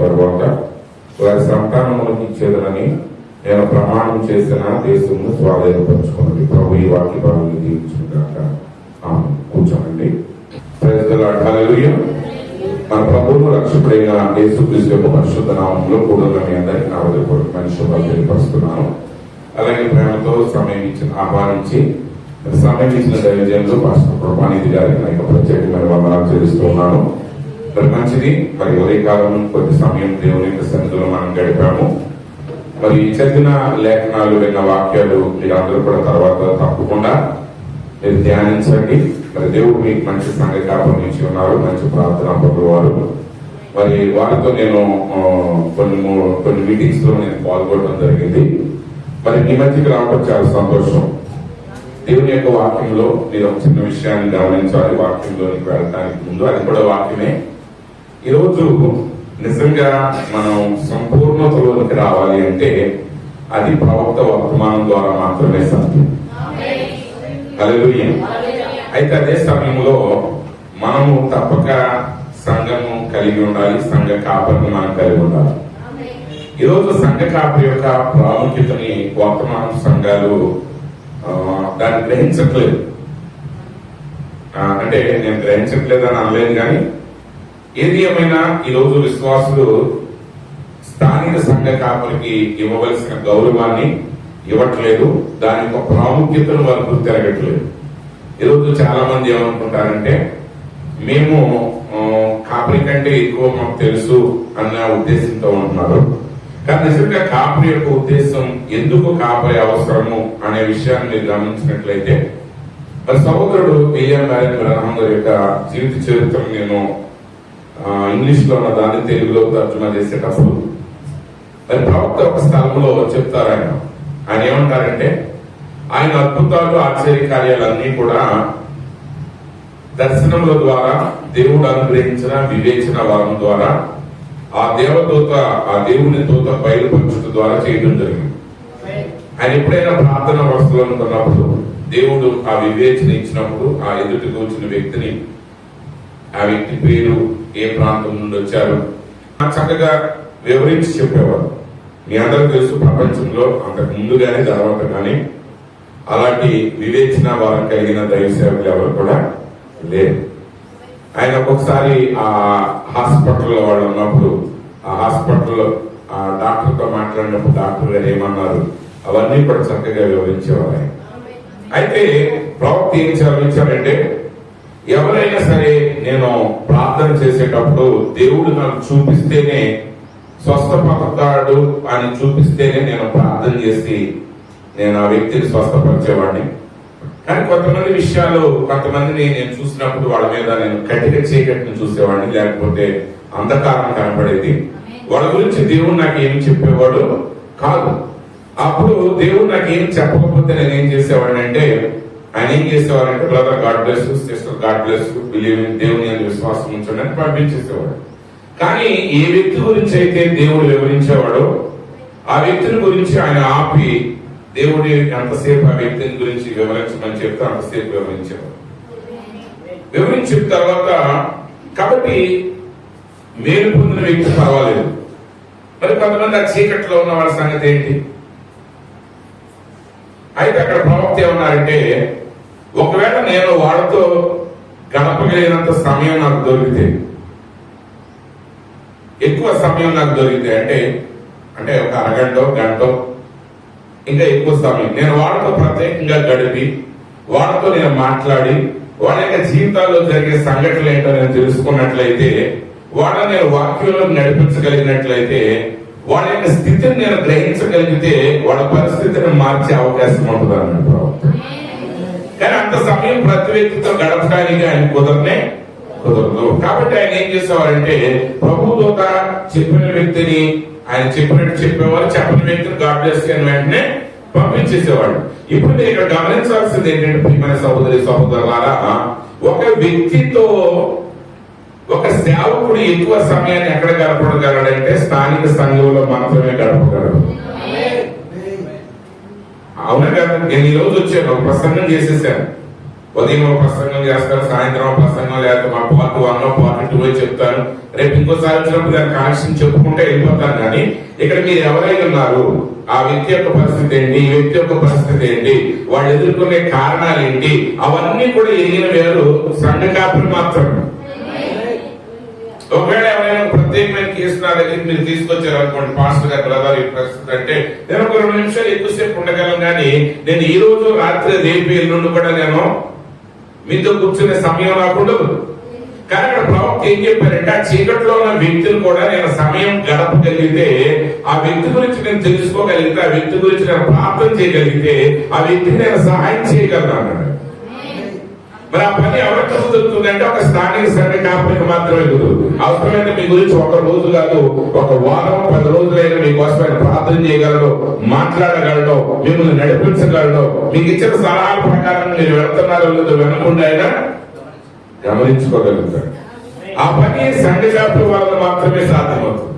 తర్వాత వారి సంతానములకు ఇచ్చేదనని నేను ప్రమాణం చేసిన దేశంను స్వాధీనపరుచుకున్నది. ప్రభు ఈ వాక్య భాగాన్ని దీవించుగాక. కూర్చోండి. Praise the Lord. హల్లెలూయా. మన ప్రభువును రక్షకుడైన యేసుక్రీస్తు యొక్క పరిశుద్ధ నామములో కూడిన మీ అందరికీ నా హృదయపూర్వకమైన శుభాలు తెలియపరుస్తున్నాను. అలాగే ప్రేమతో ఆహ్వానించి సమయం ఇచ్చిన దైవజనులు పాస్టర్ కృపానిధి గారికి నా యొక్క ప్రత్యేకమైన వందనాలు చెల్లిస్తూ ఉన్నాను. మరి మంచిది. మరి ఉదయకాలం కొద్ది సమయం దేవుని యొక్క సన్నిధిలో మనం గడిపాము. మరి చదివిన లేఖనాలు, విన్న వాక్యాలు మీరందరూ కూడా తర్వాత తప్పకుండా మీరు ధ్యానించండి. మరి దేవుడు మీకు మంచి సంఘ కాపాడించి ఉన్నారు, మంచి ప్రార్థన పొందేవారు. మరి వారితో నేను కొన్ని మీటింగ్స్ లో నేను పాల్గొనడం జరిగింది. మరి మీ మధ్యకి రావడం చాలా సంతోషం. దేవుని యొక్క వాక్యంలో మీరు ఒక చిన్న విషయాన్ని గమనించాలి. వాక్యంలోనికి వెళ్ళడానికి ముందు అది కూడా వాక్యమే. ఈరోజు నిజంగా మనం సంపూర్ణతలోనికి రావాలి అంటే అది ప్రవక్త వర్తమానం ద్వారా మాత్రమే సాధ్యం. హల్లెలూయా. అయితే అదే సమయంలో మనము తప్పక సంఘము కలిగి ఉండాలి, సంఘ కాపరిని మనం కలిగి ఉండాలి. ఈరోజు సంఘ కాపరి యొక్క ప్రాముఖ్యతని వర్తమాన సంఘాలు దాన్ని గ్రహించట్లేదు. అంటే నేను గ్రహించట్లేదు అని అనలేదు, కానీ ఏది ఏమైనా ఈరోజు విశ్వాసులు స్థానిక సంఘ కాపరికి ఇవ్వవలసిన గౌరవాన్ని ఇవ్వట్లేదు. దాని యొక్క ప్రాముఖ్యతను వారు గుర్తిరగట్లేదు. ఈరోజు చాలా మంది ఏమనుకుంటారంటే మేము కాపరి కంటే ఎక్కువ మాకు తెలుసు అన్న ఉద్దేశంతో ఉంటున్నారు. కానీ నిజంగా కాపరి యొక్క ఉద్దేశం, ఎందుకు కాపరి అవసరము అనే విషయాన్ని మీరు గమనించినట్లయితే, మరి సహోదరుడు విలియం మ్యారియన్ బ్రహ్మం గారి యొక్క జీవిత చరిత్రను నేను ఇంగ్లీష్ లో ఉన్న దాన్ని తెలుగులో తర్జుమా చేసేటప్పుడు మరి ప్రవక్త ఒక స్థలంలో చెప్తారు. ఆయన ఏమంటారంటే, ఆయన అద్భుతాలు ఆశ్చర్య కార్యాలన్నీ కూడా దర్శనముల ద్వారా, దేవుడు అనుగ్రహించిన వివేచన వరం ద్వారా, ఆ దేవుని దూత బయలుపరచుట ద్వారా చేయడం జరిగింది. ఆయన ఎప్పుడైనా ప్రార్థన వస్తువులు అనుకున్నప్పుడు, దేవుడు ఆ వివేచన ఇచ్చినప్పుడు ఆ ఎదుటికి వచ్చిన వ్యక్తిని, ఆ వ్యక్తి పేరు, ఏ ప్రాంతం నుండి వచ్చారు చక్కగా వివరించి చెప్పేవారు. మీ అందరూ తెలుసు, ప్రపంచంలో అంతకు ముందు కానీ తర్వాత కానీ అలాంటి వివేచన వారం కలిగిన దైవ సేవకులు ఎవరు కూడా లేరు. ఆయన ఒక్కొక్కసారి ఆ హాస్పిటల్లో వాళ్ళు ఉన్నప్పుడు, ఆ హాస్పిటల్లో ఆ డాక్టర్తో మాట్లాడినప్పుడు డాక్టర్ గారు ఏమన్నారు అవన్నీ కూడా చక్కగా వివరించేవారు ఆయన. అయితే ప్రవక్త ఏం చదివించారంటే, ఎవరైనా సరే నేను ప్రార్థన చేసేటప్పుడు దేవుడు నాకు చూపిస్తేనే, స్వస్థపడతాడు అని చూపిస్తేనే నేను ప్రార్థన చేసి నేను ఆ వ్యక్తిని స్వస్థపరిచేవాడిని. కానీ కొంతమందిని నేను చూసినప్పుడు వాళ్ళ మీద నేను కటిక చీకటిని చూసేవాడిని, లేకపోతే అంధకారం కనపడేది. వాళ్ళ గురించి దేవుడు నాకు ఏమి చెప్పేవాడు కాదు. అప్పుడు దేవుడు నాకు ఏం చెప్పకపోతే నేను ఏం చేసేవాడిని అంటే, ఆయన ఏం చేసేవారంటే, brother God bless, sister God bless, believe in, దేవుని అని విశ్వాసం ఉంచండి అని పంపించేసేవాడు. కానీ ఏ వ్యక్తి గురించి అయితే దేవుడు వివరించేవాడో ఆ వ్యక్తిని గురించి ఆయన ఆపి, దేవుడి ఎంతసేపు ఆ వ్యక్తిని గురించి వివరించమని చెప్తే అంతసేపు వివరించేవాడు. వివరించిన తర్వాత కాబట్టి మేలు పొందిన వ్యక్తి పర్వాలేదు. మరి కొంతమంది ఆ చీకట్లో ఉన్న వాళ్ళ సంగతి ఏంటి? అయితే అక్కడ ప్రవక్త ఏమన్నారంటే, ఒకవేళ నేను వాళ్ళతో గడపగలిగినంత సమయం నాకు దొరికితే, ఎక్కువ సమయం నాకు దొరికితే అంటే ఒక అరగంట గంట ఇంకా ఎక్కువ సమయం నేను వాళ్ళతో ప్రత్యేకంగా గడిపి, వాళ్ళతో నేను మాట్లాడి, వాళ్ళ యొక్క జీవితాల్లో జరిగే సంఘటనలు ఏంటో నేను తెలుసుకున్నట్లయితే, వాళ్ళని నేను వాక్యంలో నడిపించగలిగినట్లయితే, వాళ్ళ యొక్క స్థితిని నేను గ్రహించగలిగితే వాళ్ళ పరిస్థితిని మార్చే అవకాశం ఉంటుంది అన్నట్టు ప్రవక్త. కానీ అంత సమయం ప్రతి వ్యక్తితో గడపడానికి ఆయన కుదరదు. కాబట్టి ఆయన ఏం చేసేవారంటే, ప్రభు దూత చెప్పిన వ్యక్తిని ఆయన చెప్పినట్టు చెప్పేవారు, చెప్పిన వ్యక్తిని గాడ్ బ్లెస్ అని వెంటనే పంపించేసేవాడు. ఇప్పుడు మీరు ఇక్కడ గమనించాల్సింది ఏంటంటే, ప్రియమైన సహోదరి సహోదరులారా, ఒక వ్యక్తితో ఒక సేవకుడు ఎక్కువ సమయాన్ని ఎక్కడ గడపగలడంటే స్థానిక సంఘంలో మాత్రమే గడపగలడు. అవునా కదా? నేను ఈ రోజు వచ్చాను, ఒక ప్రసంగం చేసేసాను. ఉదయం ప్రసంగం చేస్తారు, సాయంత్రం ప్రసంగం, లేకపోతే మా పార్ట్ 1 పార్ట్ 2 చెప్తాను, రేపు ఇంకోసారి వచ్చినప్పుడు దాని కనెక్షన్ చెప్పుకుంటే వెళ్ళిపోతాను. కానీ ఇక్కడ మీరు ఎవరై ఉన్నారు, ఆ వ్యక్తి యొక్క పరిస్థితి ఏంటి, ఈ వ్యక్తి యొక్క పరిస్థితి ఏంటి, వాళ్ళు ఎదుర్కొనే కారణాలు ఏంటి, అవన్నీ కూడా ఎరిగిన వేరు సంఘ కాపులు మాత్రమే. ఒకవేళ ఎవరైనా ప్రత్యేకమైన కేసు నా దగ్గరికి మీరు తీసుకొచ్చారు అనుకోండి, పాస్టర్ గారు బ్రదర్ ఈ పరిస్థితి అంటే, నేను ఒక 2 నిమిషాలు ఎక్కువసేపు ఉండగలను. కానీ నేను ఈ రోజు రాత్రి రేపు ఎల్లుండి కూడా నేను మీతో కూర్చునే సమయం రాకుండా. కానీ అక్కడ ప్రవక్త ఏం చెప్పారంటే, ఆ చీకట్లో ఉన్న వ్యక్తులు కూడా నేను సమయం గడపగలిగితే, ఆ వ్యక్తి గురించి నేను తెలుసుకోగలిగితే, ఆ వ్యక్తి గురించి నేను ప్రార్థన చేయగలిగితే, ఆ వ్యక్తికి నేను సహాయం చేయగలను అన్నాడు. మరి ఆ పని ఎవరికి కుదురుతుందంటే ఒక స్థానిక సంఘ కాపురికి మాత్రమే కుదురుతుంది. అవసరమైతే మీ గురించి 1 రోజు కాదు, 1 వారం 10 రోజులైనా మీకోసం ఆయన ప్రార్థన చేయగలడు, మాట్లాడగలడు, మిమ్మల్ని నడిపించగలడు. మీకు ఇచ్చిన సలహాల ప్రకారం మీరు వెళ్తున్నారో లేదో వెనకుండా ఆయన గమనించుకోగలుగుతాడు. ఆ పని సంఘ కాపురి వల్ల మాత్రమే సాధ్యమవుతుంది.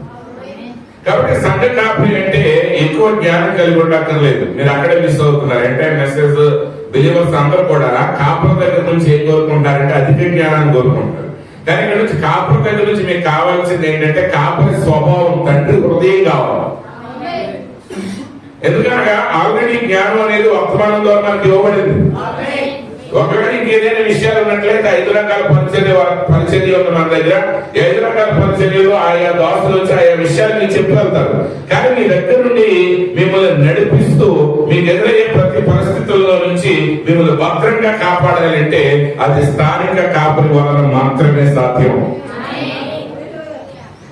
కాబట్టి సంఘ కాపురి అంటే ఎక్కువ జ్ఞానం కలిగి ఉండక్కర్లేదు. మీరు అక్కడే మిస్ అవుతున్నారు. అంటే మెసేజ్ బిలీవర్స్ అందరూ కూడా కాపుల దగ్గర నుంచి ఏం కోరుకుంటారంటే అధిక జ్ఞానాన్ని కోరుకుంటారు. కానీ ఇక్కడ నుంచి కాపుల దగ్గర నుంచి మీకు కావాల్సింది ఏంటంటే కాపురి స్వభావం, తండ్రి హృదయం కావాలి. ఎందుకనగా ఆల్రెడీ జ్ఞానం అనేది వర్తమానం ద్వారా మనకి ఇవ్వబడింది. ఒకవేళ ఇంకేదైనా విషయాలు ఉన్నట్లయితే 5 రకాల పరిచర్య ఉంది మన దగ్గర. 5 రకాల పరిచర్యలు ఆయా దాసులు వచ్చి ఆయా విషయాలు మీకు చెప్పి వెళ్తారు. కానీ మీ దగ్గర నుండి మిమ్మల్ని నడిపిస్తూ మీకు ఎదురయ్యే ప్రతి పరిస్థితుల్లో నుంచి మిమ్మల్ని భద్రంగా కాపాడాలంటే అది స్థానిక కాపురి వలన మాత్రమే సాధ్యం.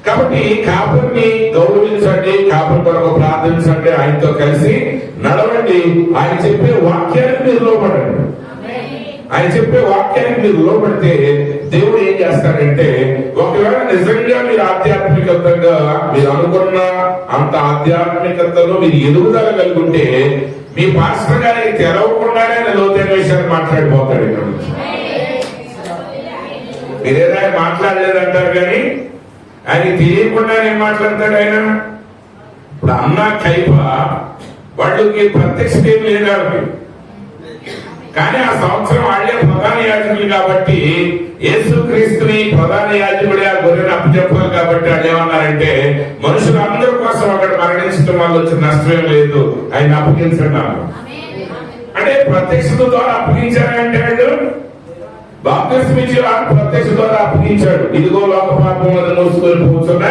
కాబట్టి కాపురిని గౌరవించండి, కాపురి కొరకు ప్రార్థించండి, ఆయనతో కలిసి నడవండి. ఆయన చెప్పే వాక్యానికి మీరు లోపడండి. ఆయన చెప్పే వాక్యానికి మీరు లోపడితే దేవుడు ఏం చేస్తాడంటే, ఒకవేళ నిజంగా మీరు ఆధ్యాత్మికతగా మీరు అనుకున్న అంత ఆధ్యాత్మికతలో మీరు ఎదుగుదల కలుగుంటే మీ పాస్టర్ గారికి తెరవకుండానే లోతైన విషయాన్ని మాట్లాడిపోతాడు. ఇక్కడ మీరేదా మాట్లాడలేదంటారు, కానీ ఆయన తెలియకుండానే మాట్లాడతాడు. ఆయన ఇప్పుడు అన్న కైప వాళ్ళకి ప్రత్యక్షత ఏం లేదు, కానీ ఆ సంవత్సరం వాళ్ళే ప్రధాన యాజకులు కాబట్టి యేసుక్రీస్తుని ప్రధాన యాజకుడే ఆ గొర్రెను అప్పచెప్పాలి. కాబట్టి వాళ్ళు ఏమన్నారంటే, మనుషులందరి కోసం అక్కడ మరణించడం వల్ల వచ్చిన నష్టం లేదు, ఆయన అప్పగించున్నారు. అంటే ప్రత్యక్షత ద్వారా అప్పగించారంటే వాళ్ళు బాప్తిస్మం ఇచ్చి ప్రత్యక్ష ద్వారా అప్పగించాడు. ఇదిగో లోక పాపములను మోసుకొని కూర్చున్న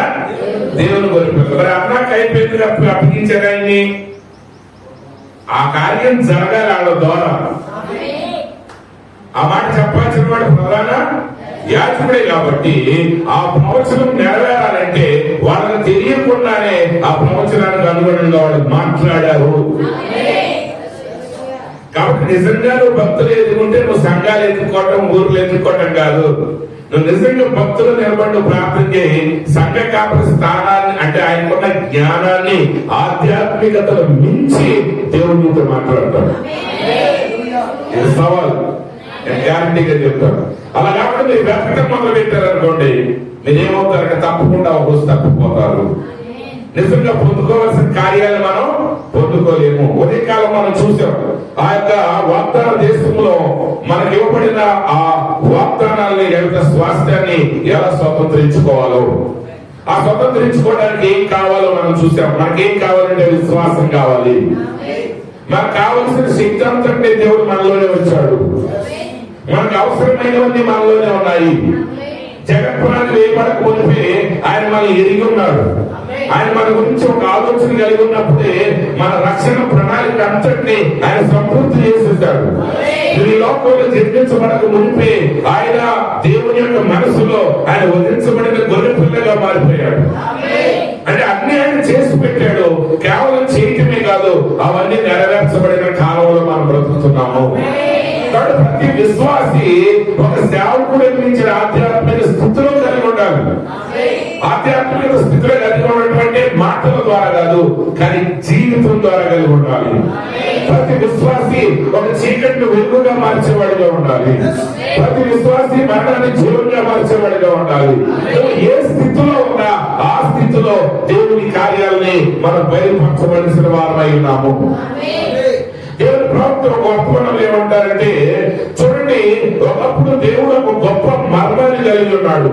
దేవుని గొర్రెపిల్ల. మరి అన్నాక అయిపోయింది అప్పగించారు ఆయన్ని. ఆ కార్యం జరగాలి వాళ్ళ ద్వారా. ఆ మాట చెప్పాల్సిన వాడు ప్రధాన యాజకుడే కాబట్టి ఆ ప్రవచనం నెరవేరాలంటే వాళ్ళకి తెలియకుండానే ఆ ప్రవచనానికి అనుగుణంగా వాళ్ళు మాట్లాడారు. కాబట్టి నిజంగా నువ్వు భక్తులు ఎదుర్కొంటే నువ్వు సంఘాలు ఎదుర్కోవటం, ఊర్లు ఎదుర్కోవటం కాదు. నువ్వు నిజంగా భక్తులు నిలబడి ప్రార్థన చేయి. సంఘ కాపురి స్థానాన్ని అంటే ఆయనకున్న జ్ఞానాన్ని ఆధ్యాత్మికతను మించి దేవుడు నీతో మాట్లాడతాడు. ఇది సవాల్, నేను గ్యారంటీగా చెప్తాను. అలా కాకుండా మీరు వెతకటం మొదలు పెట్టారనుకోండి, మీరేమవుతారంటే తప్పకుండా ఒక రోజు తప్పిపోతారు. నిజంగా పొందుకోవాల్సిన కార్యాలు మనం పొందుకోలేము. ఉదయకాలం మనం చూసాం, ఆ యొక్క వాగ్దాన దేశంలో మనకి ఇవ్వబడిన ఆ వాగ్దానాన్ని ఎంత స్వాస్థ్యాన్ని ఎలా స్వతంత్రించుకోవాలో, ఆ స్వతంత్రించుకోవడానికి ఏం కావాలో మనం చూసాం. మనకేం కావాలంటే విశ్వాసం కావాలి. మనకు కావలసిన శక్తి అంతటే దేవుడు మనలోనే వచ్చాడు. మనకు అవసరమైనవన్నీ మనలోనే ఉన్నాయి. జగత్పురాన్ని వేయబడక ముందే ఆయన మనల్ని ఎరిగి ఉన్నాడు. ఆయన మన గురించి ఒక ఆలోచన కలిగి ఉన్నప్పుడే మన రక్షణ ప్రణాళిక అంతటిని ఆయన సంపూర్తి చేసేసాడు. ఈ లోకంలో జన్మించబడక మునిపే ఆయన దేవుని యొక్క మనసులో ఆయన వదిలించబడిన గొర్రె పిల్లగా మారిపోయాడు. అంటే అన్ని ఆయన చేసి పెట్టాడు. కేవలం చేయటమే కాదు, అవన్నీ నెరవేర్చబడిన కాలంలో మనం బ్రతుకుతున్నాము. కాబట్టి ప్రతి విశ్వాసి ఒక సేవకుడు మించిన ఆధ్యాత్మిక స్థితిలో కలిగి ఉండాలి. ఆధ్యాత్మిక స్థితిలో కలిగి ఉన్నటువంటి మాటల ద్వారా కాదు, కానీ జీవితం ద్వారా కలిగి ఉండాలి. ప్రతి విశ్వాసి ఒక చీకటిని వెలుగుగా మార్చేవాడిగా ఉండాలి. ప్రతి విశ్వాసి మరణాన్ని జీవంగా మార్చేవాడిగా ఉండాలి. ఏ స్థితిలో ఉన్నా ఆ స్థితిలో దేవుని కార్యాలని మనం బయలుపరచవలసిన వారమై ఉన్నాము. దేవుని ప్రవక్త ఒక వర్తమానం ఏమంటారంటే, చూడండి, ఒకప్పుడు దేవుడు ఒక గొప్ప మర్మాన్ని కలిగి ఉన్నాడు.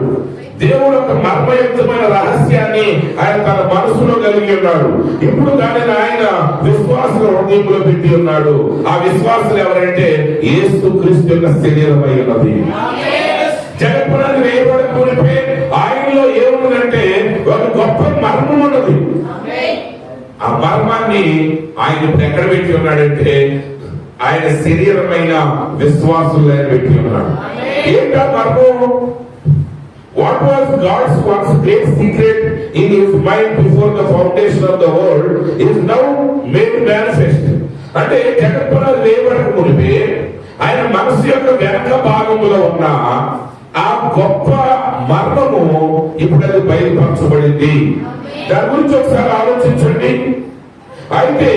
దేవుడు ఒక మర్మయుక్తమైన రహస్యాన్ని ఆయన తన మనసులో కలిగి ఉన్నాడు. ఇప్పుడు దానిని ఆయన విశ్వాసుల హృదయంలో పెట్టి ఉన్నాడు. ఆ విశ్వాసులు ఎవరంటే యేసుక్రీస్తు యొక్క శరీరమై ఉన్నది. జగత్పునాది వేయబడకపోతే ఆయనలో ఏముందంటే ఒక గొప్ప మర్మం ఉన్నది. ఆ మర్మాన్ని ఆయన ఇప్పుడు ఎక్కడ పెట్టి ఉన్నాడంటే ఆయన శరీరమైన విశ్వాసులు ఆయన పెట్టి ఉన్నాడు. ఏంటా మర్మం? What was God's once great secret in his mind before the foundation of the world is now made manifest. అంటే జగత్పునాది వేయబడక మునిపే ఆయన మనసు యొక్క వెనక భాగంలో ఉన్న ఆ గొప్ప మర్మము ఇప్పుడు అది బయలుపరచబడింది. దాని గురించి ఒకసారి ఆలోచించండి. అయితే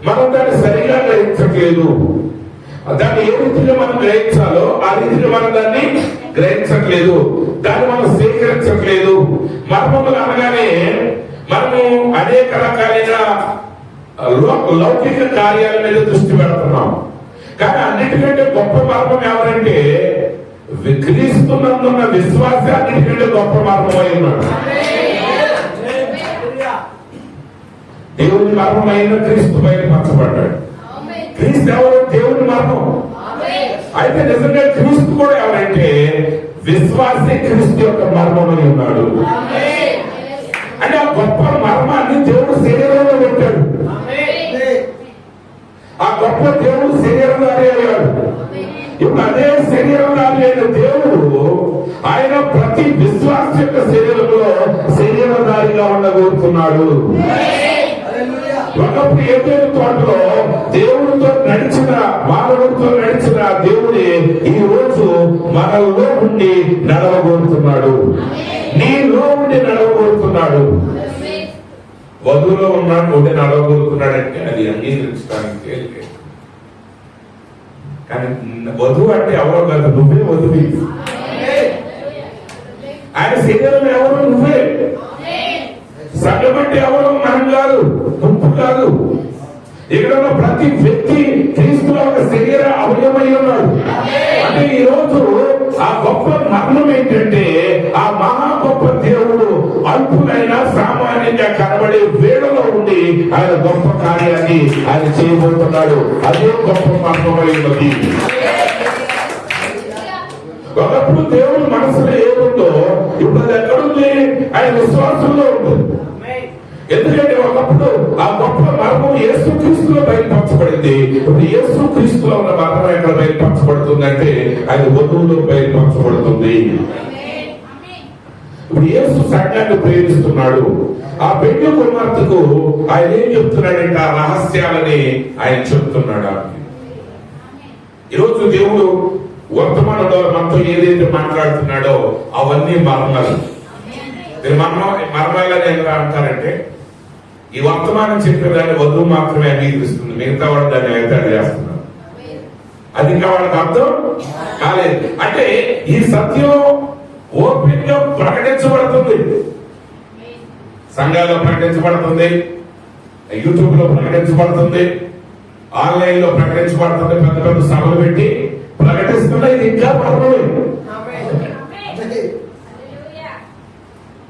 మనం దాన్ని సరిగా గ్రహించట్లేదు. దాన్ని ఏ రీతిగా మనం గ్రహించాలో ఆ రీతిగా మనం దాన్ని గ్రహించట్లేదు. దాన్ని మనం స్వీకరించట్లేదు. మర్మములు అనగానే మనము అనేక రకాలైన లౌకిక కార్యాల మీద దృష్టి పెడుతున్నాం. కానీ అన్నిటికంటే గొప్ప మర్మం ఎవరంటే క్రీస్తునందున్న విశ్వాస అన్నిటికంటే గొప్ప మర్మం అయి ఉన్నాడు. దేవుని మర్మం అయిన క్రీస్తు బయలుపరచబడ్డాడు. క్రీస్తు ఎవరు? దేవుని మర్మం. అయితే నిజంగా క్రీస్తు కూడా ఎవరంటే విశ్వాసే క్రీస్తు యొక్క మర్మమై ఉన్నాడు. అంటే ఆ గొప్ప మర్మాన్ని దేవుడు శరీరంలో పెట్టాడు. ఆ గొప్ప దేవుడు శరీరంధారి అయ్యాడు. ఇప్పుడు అదే శరీరంధారి అయిన దేవుడు ఆయన ప్రతి విశ్వాస యొక్క శరీరంలో శరీరధారిగా ఉండగోరుతున్నాడు. ఒకప్పుడు ఏదైనా తోటలో దేవుడితో నడిచిన మానవుడితో నడిచిన దేవుడే ఈ రోజు మనలో ఉండి నడవగోరుతున్నాడు. నీలో ఉండి నడవగోరుతున్నాడు. వధువులో ఉన్నాడు ఉండి నడవగోరుతున్నాడంటే అది అంగీకరించడానికి తేలికే. కానీ వధువు అంటే ఎవరో కాదు, నువ్వే వధువు. ఆయన శరీరం ఎవరు? నువ్వే. సంఘం అంటే ఎవరు? మనం కాదు, గుంపు కాదు. ఇక్కడ ఉన్న ప్రతి వ్యక్తి క్రీస్తులో ఒక శరీర అవయవమై ఉన్నాడు. అంటే ఈ రోజు ఆ గొప్ప మర్మం ఏంటంటే ఆ మహా గొప్ప దేవుడు అల్పులైన సామాన్యంగా కనబడే వేళలో ఉండి ఆయన గొప్ప కార్యాన్ని ఆయన చేయబోతున్నాడు. అదే గొప్ప మర్మమై ఉన్నది. ఒకప్పుడు దేవుడు మనసులో ఏముందో ఇప్పుడు అది ఎక్కడుంది? ఆయన విశ్వాసంలో ఉంటుంది. ఎందుకంటే ఒకప్పుడు ఆ గొప్ప మర్మం యేసుక్రీస్తులో బయలుపరచబడింది. ఇప్పుడు యేసుక్రీస్తులో ఉన్న మర్మం ఎక్కడ బయలుపరచబడుతుందంటే ఆయన వధువులో బయలుపరచబడుతుంది. ఇప్పుడు యేసు సంఘాన్ని ప్రేమిస్తున్నాడు. ఆ పెళ్లి కుమార్తెకు ఆయన ఏం చెప్తున్నాడంటే ఆ రహస్యాలని ఆయన చెప్తున్నాడు. ఈరోజు దేవుడు వర్తమానంలో మనతో ఏదైతే మాట్లాడుతున్నాడో అవన్నీ మర్మాలు. మర్మాలని ఎలా అంటారంటే ఈ వర్తమానం చెప్పేదాన్ని వధువు మాత్రమే అంగీకరిస్తుంది, మిగతా వాడు దాన్ని ఎగతాళి చేస్తున్నారు. అది ఇంకా వాళ్ళకి అర్థం కాలేదు. అంటే ఈ సత్యం ఓపెన్ గా ప్రకటించబడుతుంది, సంఘాల్లో ప్రకటించబడుతుంది, యూట్యూబ్ లో ప్రకటించబడుతుంది, ఆన్లైన్ లో ప్రకటించబడుతుంది. పెద్ద పెద్ద సభలు పెట్టి ప్రకటిస్తున్నా ఇది ఇంకా మర్మమే.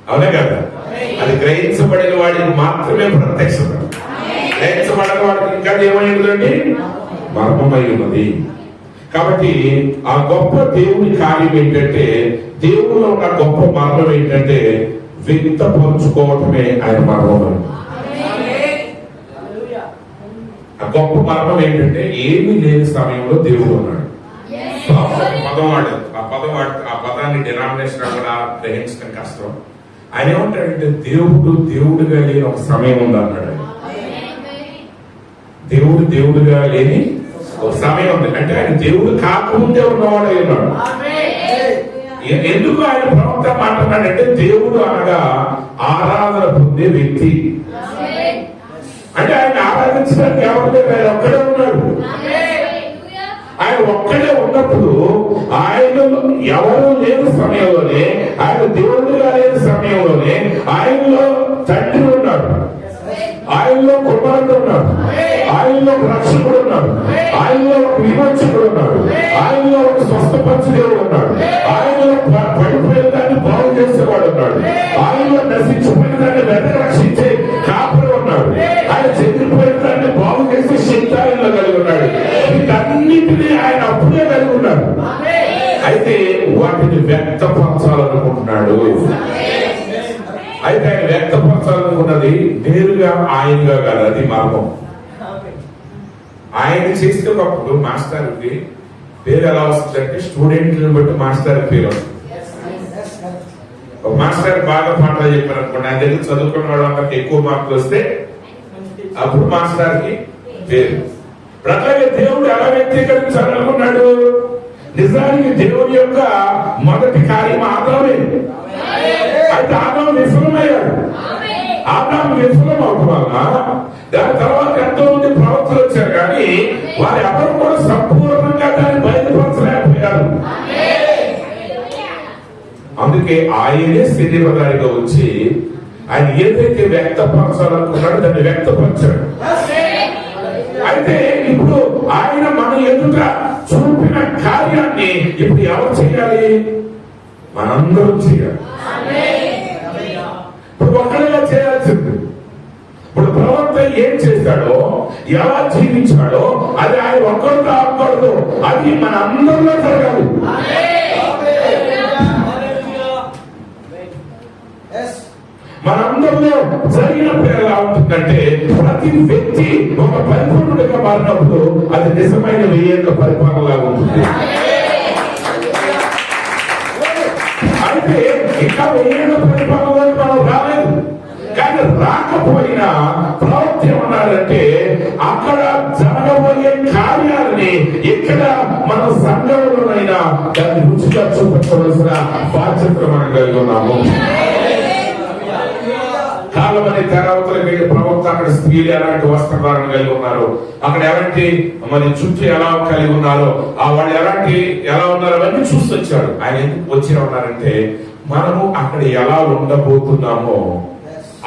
అవునే కదా? అది గ్రహించబడిన వాడికి మాత్రమే ప్రత్యక్షత. గ్రహించబడిన వాడికి ఇంకా ఏమైందండి? మర్మమై ఉన్నది. కాబట్టి ఆ గొప్ప దేవుని కార్యం ఏంటంటే దేవుడిలో ఉన్న గొప్ప మర్మం ఏంటంటే వ్యక్తపరుచుకోవటమే ఆయన మర్మం. ఆ గొప్ప మర్మం ఏంటంటే ఏమీ లేని సమయంలో దేవుడు ఉన్నాడు. పదం వాడు ఆ పదాన్ని డినామినేషన్ కూడా గ్రహించడం కష్టం. ఆయన ఏమంటాడంటే దేవుడుగా లేని ఒక సమయం ఉంది అన్నాడు. దేవుడుగా లేని ఒక సమయం ఉంది అంటే ఆయన దేవుడు కాకముందే ఉన్నవాడు ఉన్నాడు. ఎందుకు ఆయన ప్రవక్త మాట్లాడాడంటే దేవుడు అనగా ఆరాధన పొందే వ్యక్తి. అంటే ఆయన ఆరాధించడానికి ఎవరు లేరు, ఆయన ఒక్కడే ఉన్నాడు. ఆయన ఒక్కడే ఉన్నప్పుడు ఆయన ఎవరు లేని సమయంలోనే, ఆయన దేవుడుగా లేని సమయంలోనే ఆయనలో తండ్రి ఉన్నాడు, ఆయనలో కుమారుడు ఉన్నాడు, ఆయనలో ఒక రక్షకుడు ఉన్నాడు, ఆయనలో ఒక విమోచకుడు ఉన్నాడు, ఆయనలో ఒక స్వస్థపరచు దేవుడు ఉన్నాడు, ఆయనలో పడిపోయిన దాన్ని బాగు చేసేవాడు ఉన్నాడు, ఆయనలో నశించిపోయిన దాన్ని వెనక రక్షించే కాపురు ఉన్నాడు, ఆయన చెదిరిపోయిన దాన్ని బాగు చేసే శక్తి ఆయనలో కలిగి ఉన్నాడు. వీటన్నిటినీ ఆయన అప్పుడే కలిగి ఉన్నాడు. అయితే వాటిని వ్యక్తపరచాలనుకుంటున్నాడు. అయితే ఆయన వ్యక్తపరచాలనుకున్నది నేరుగా ఆయనగా కాదు, అది మార్గం. ఆయన చేస్తే ఒకప్పుడు మాస్టర్కి పేరు ఎలా వస్తుందంటే స్టూడెంట్లను బట్టి మాస్టర్ పేరు వస్తుంది. ఒక మాస్టర్ బాగా పాటలు చెప్పారు అనుకోండి, ఆయన దగ్గర చదువుకున్న వాళ్ళందరికి ఎక్కువ మార్కులు వస్తే అప్పుడు మాస్టర్కి పేరు. అట్లాగే దేవుడు ఎలా వ్యక్తీకరించాలనుకున్నాడు? నిజానికి దేవుడి యొక్క మొదటి కార్యం ఆదామే. అయితే ఆదాము విఫలమయ్యాడు. ఆదాము విఫలం అవడం వల్ల దాని తర్వాత ఎంతో మంది ప్రవక్తలు వచ్చారు, కానీ వారు ఎవరు కూడా సంపూర్ణంగా దాన్ని బయలుపరచలేకపోయారు. అందుకే ఆయనే శరీరధారిగా వచ్చి ఆయన ఏదైతే వ్యక్తపరచాలనుకున్నాడో దాన్ని వ్యక్తపరిచాడు. అయితే ఇప్పుడు ఆయన మన ఎదుట చూపిన కార్యాన్ని ఇప్పుడు ఎవరు చేయాలి? మనందరం చేయాలి. ఇప్పుడు ఒక్కడిగా చేయాల్సింది. ఇప్పుడు ప్రవక్త ఏం చేశాడో, ఎలా జీవించాడో అది ఆయన ఒక్కడితో ఆగకూడదు, అది మన అందరిలో జరగాలి. మనందరిలో జరిగినప్పుడు ఎలా ఉంటుందంటే, ప్రతి వ్యక్తి ఒక పరిపూర్ణుడిగా మారినప్పుడు అది నిజమైన వెయ్యేళ్ళ పరిపాలనలాగా ఉంటుంది. అయితే ఇంకా వెయ్యేళ్ళ పరిపాలనలో మనం రాలేదు, కానీ రాకపోయినా ప్రవక్త ఏమన్నారంటే అక్కడ జరగబోయే కార్యాలని ఇక్కడ మన సంఘంలోనైనా దాన్ని రుచిగా చూపించవలసిన బాధ్యత మనం కలిగి ఉన్నాము. కాలమని తెరవతలకు వెళ్ళి ప్రవక్త అక్కడ స్త్రీలు ఎలాంటి వస్త్రాలను కలిగి ఉన్నారు, అక్కడ ఎలాంటి మరి చుట్టూ ఎలా కలిగి ఉన్నారో, ఆ వాళ్ళు ఎలా ఉన్నారో అవన్నీ చూసి వచ్చాడు. ఆయన ఎందుకు వచ్చి ఉన్నారంటే మనము అక్కడ ఎలా ఉండబోతున్నామో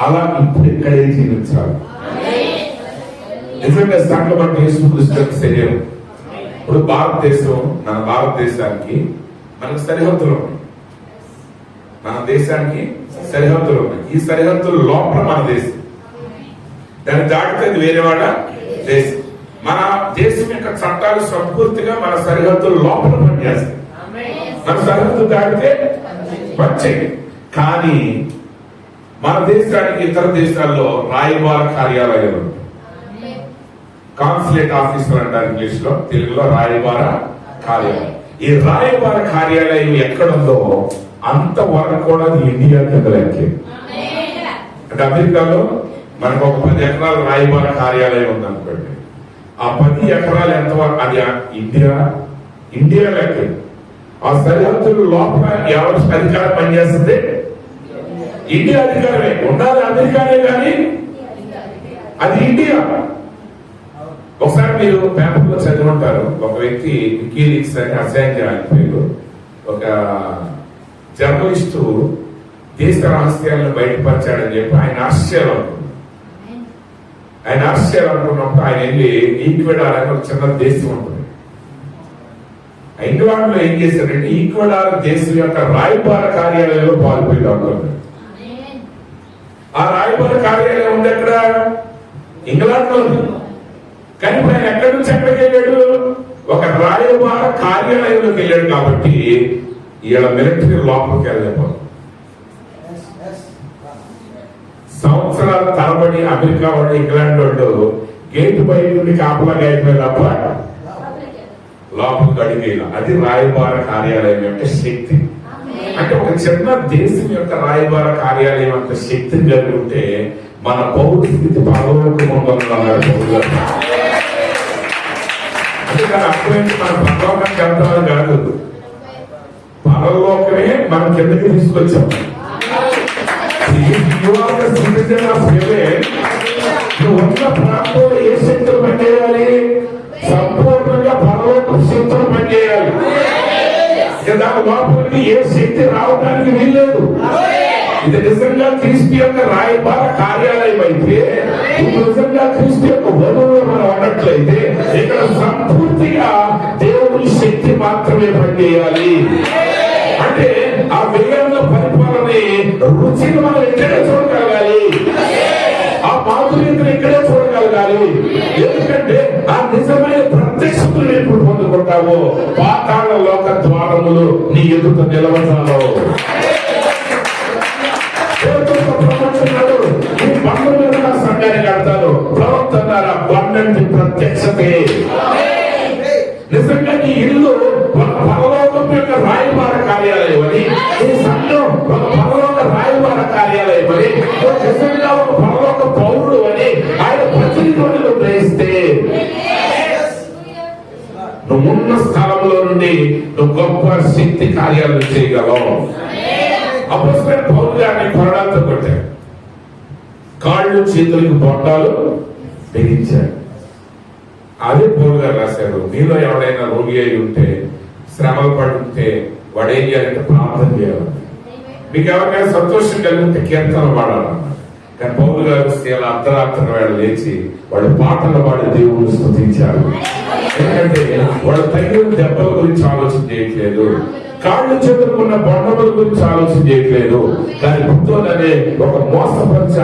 అలా ఇప్పుడు ఇక్కడే జీవించాలి. నిజంగా సంఘం అంటే యేసుక్రీస్తు శరీరం. ఇప్పుడు మన భారతదేశానికి మనకు సరిహద్దులు ఉన్నాయి, మన దేశానికి సరిహద్దులు ఉన్నాయి. ఈ సరిహద్దుల లోపల మన దేశం, దాన్ని దాటితే వేరే వాళ్ళ దేశం. మన దేశం యొక్క చట్టాలు సంపూర్తిగా మన సరిహద్దుల లోపల పనిచేస్తాయి. మన సరిహద్దు దాటితే వచ్చేది. కానీ మన దేశానికి ఇతర దేశాల్లో రాయబార కార్యాలయాలు, కాన్సులేట్ ఆఫీసర్ అంటారు ఇంగ్లీష్ లో, తెలుగులో రాయబార కార్యాలయం. ఈ రాయబార కార్యాలయం ఎక్కడుందో అంతవరకు కూడా ఇండియా కింద లెక్కే. అంటే అమెరికాలో మనకు ఒక 10 ఎకరాల రాయబార కార్యాలయం ఉంది అనుకోండి, ఆ 10 ఎకరాలు ఎంతవరకు అది ఇండియా లెక్కే. ఆ సరిహద్దుల లోపల ఎవరి అధికారం పనిచేస్తుంది? ఇండియా అధికారమే. ఉండాలి అమెరికానే, కానీ అది ఇండియా. ఒకసారి మీరు పేపర్లో చదివి ఉంటారు, ఒక వ్యక్తి వికీలీక్స్ అని అసైన్ అయిపోయారు. ఒక జర్నలిస్టు దేశ రహస్యాలను బయటపరిచాడని చెప్పి ఆయన ఆశ్చర్యాలు అనుకున్నప్పుడు ఆయన వెళ్ళి ఈక్వెడార్ అని ఒక చిన్న దేశం ఉంటుంది. ఇంగ్లాండ్ లో ఏం చేశారంటే ఈక్వెడార్ దేశం యొక్క రాయబార కార్యాలయంలో పాల్పోయి అనుకున్నాడు. ఆ రాయబార కార్యాలయం ఉంది ఎక్కడ? ఇంగ్లాండ్ లో ఉంది. కానీ ఆయన ఎక్కడి నుంచి ఎక్కడికి వెళ్ళాడు? ఒక రాయబార కార్యాలయంలోకి వెళ్ళాడు. కాబట్టి ఈయన మిలిటరీ లోపలికి వెళ్ళలేకపోతుంది. సంవత్సరాల తరబడి అమెరికా వాళ్ళు, ఇంగ్లాండ్ వాళ్ళు గేట్ బయట నుండి కాపలాగా అయిపోయి తప్ప లోపలికి అడిగేలా. అది రాయబార కార్యాలయం యొక్క శక్తి. అంటే ఒక చిన్న దేశం యొక్క రాయబార కార్యాలయం అంత శక్తిని కలిగి ఉంటే మన పౌరు స్థితి పరలోకం ఉందన్నారు పౌరు గారు. అందుకని అప్పుడైతే మన పరలోకానికి వెళ్తామని కాదు, పరలోకమే మనం కిందకి తీసుకొచ్చాం. నువ్వు ఉన్న ప్రాంతంలో ఏ శక్తులు పనిచేయాలి? సంపూర్ణంగా పరలోక శక్తులు పనిచేయాలి. దాని లోపలికి ఏ శక్తి రావడానికి వీల్లేదు. ఇది నిజంగా క్రీస్తు యొక్క రాయబార కార్యాలయం అయితే నిజంగా క్రీస్తు యొక్క వధువులో మనం ఉన్నట్లయితే ఇక్కడ సంపూర్తిగా దేవుని శక్తి మాత్రమే పనిచేయాలి. అంటే ఆ వేగంలో పరిపాలనే రుచిని మనం ఇక్కడే చూడగలగాలి, ఆ మాధుర్యతను ఇక్కడే చూడగలగాలి. ఎందుకంటే ఆ నిజమైన ప్రత్యక్షతను ఎప్పుడు పొందుకుంటావో పాతాళ లోక ద్వారములు నీ ఎదుట నిలవజాలో. ఈ బండ మీద నా సంఘాన్ని కడతాను. ప్రవక్త అన్నారు, ఆ బండంటి ప్రత్యక్షతే. నిజంగా నీ ఇల్లు ఒక పరలోకం యొక్క రాయబార కార్యాలయం అని, ఈ సంఘం ఒక పరలోక రాయబార కార్యాలయం అని, నిజంగా ఒక పరలోక పౌరుడు అని ఆయన ప్రతినిధులను గ్రహిస్తే నువ్వున్న స్థలంలో నుండి నువ్వు గొప్ప శక్తి కార్యాలు చేయగలవు. అపోస్తలుడైన పౌలు గారిని కొరడాలతో కొట్టారు, కాళ్ళు చేతులకు బొట్టాలు బిగించారు. అదే పౌలు గారు రాశారు, మీలో ఎవడైనా రోగి అయి ఉంటే, శ్రమలు పడుంటే వాడు ఏం చేయాలంటే ప్రార్థన చేయాలి. మీకు ఎవరికైనా సంతోషం కలిగితే కీర్తనలు పాడాలన్నమాట. కానీ పౌలు గారు చాలా అర్ధరాత్రి వేళ లేచి వాళ్ళు పాటలు పాడి దేవుని స్తుతించారు. ఎందుకంటే వాళ్ళు తగిన దెబ్బల గురించి ఆలోచన చేయట్లేదు, కాళ్ళు చేతులుకున్న బండముల గురించి ఆలోచన చేయట్లేదు. కానీ పుట్టోదనే ఒక మోసపరిచే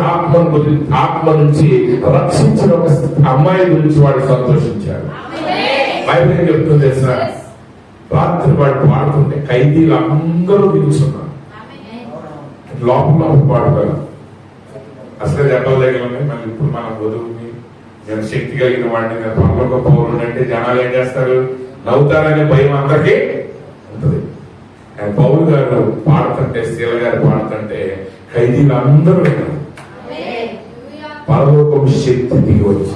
ఆత్మ నుంచి రక్షించిన ఒక అమ్మాయి గురించి వాడు సంతోషించారు. బైబిల్ ఏం చెప్తుంది సార్, రాత్రి వాడు పాడుతుంటే ఖైదీలు అందరూ నిలుచున్నారు. లోపల పాడుతారు, అసలు దెబ్బలు తగిలి మళ్ళీ ఇప్పుడు మన వధువుని, నేను శక్తి కలిగిన వాడిని, నేను పనులకు పౌరుడు అంటే జనాలు ఏం చేస్తారు, నవ్వుతారనే భయం అందరికీ ఉంటుంది. కానీ పౌలు గారు పాడుతుంటే, శీల గారు పాడుతుంటే ఖైదీలు అందరూ విన్నారు. పరలోకం శక్తి దిగి వచ్చి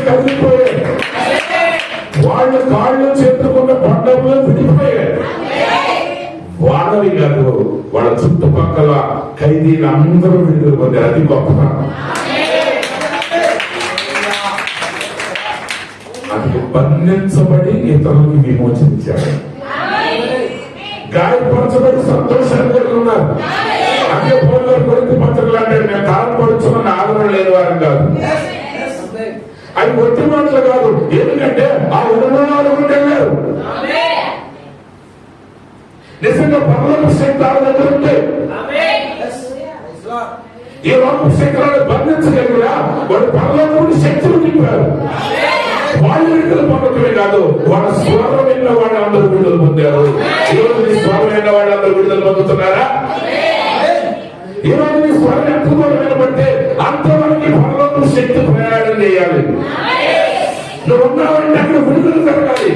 కదిలిపోయారు. వాళ్ళు కాళ్ళు చేతుకున్న బండములు విడిపోయారు. వాళ్ళవి కాదు, వాళ్ళ చుట్టుపక్కల ఖైదీలు అందరూ విడుదల పొందారు. అది గొప్ప. అందుకు బంధించబడి ఇతరులకు విమోచించారు, గాయపరచబడి సంతోషాన్ని కలిగి ఉన్నారు. అదే పౌలు కొరింథీ పత్రికలో అంటే నేను కాలం పడుచున్న ఆదరణ లేని వారం కాదు, అవి ఒట్టి మాటలు కాదు. ఎందుకంటే ఆ ఉదయాలు వెళ్ళారు. నిజంగా పరలోక శక్తుల దగ్గర ఉంటే ఈ లోక శక్తులను బంధించగలిగినా వాడు పరలోకముడి శక్తులు నింపారు. వాళ్ళు విడుదల పొందడమే కాదు, వాళ్ళ స్వరమైన వాళ్ళందరూ విడుదల పొందారు. ఈరోజు నీ స్వరమైన వాళ్ళందరూ విడుదల పొందుతున్నారా? ఈరోజు నీ స్వరం ఎంత దూరం వినబడితే అంతవరకు పరలోక శక్తి ప్రయాణం చేయాలి. నువ్వు ఉన్నావంటే అక్కడ విడుదల జరగాలి.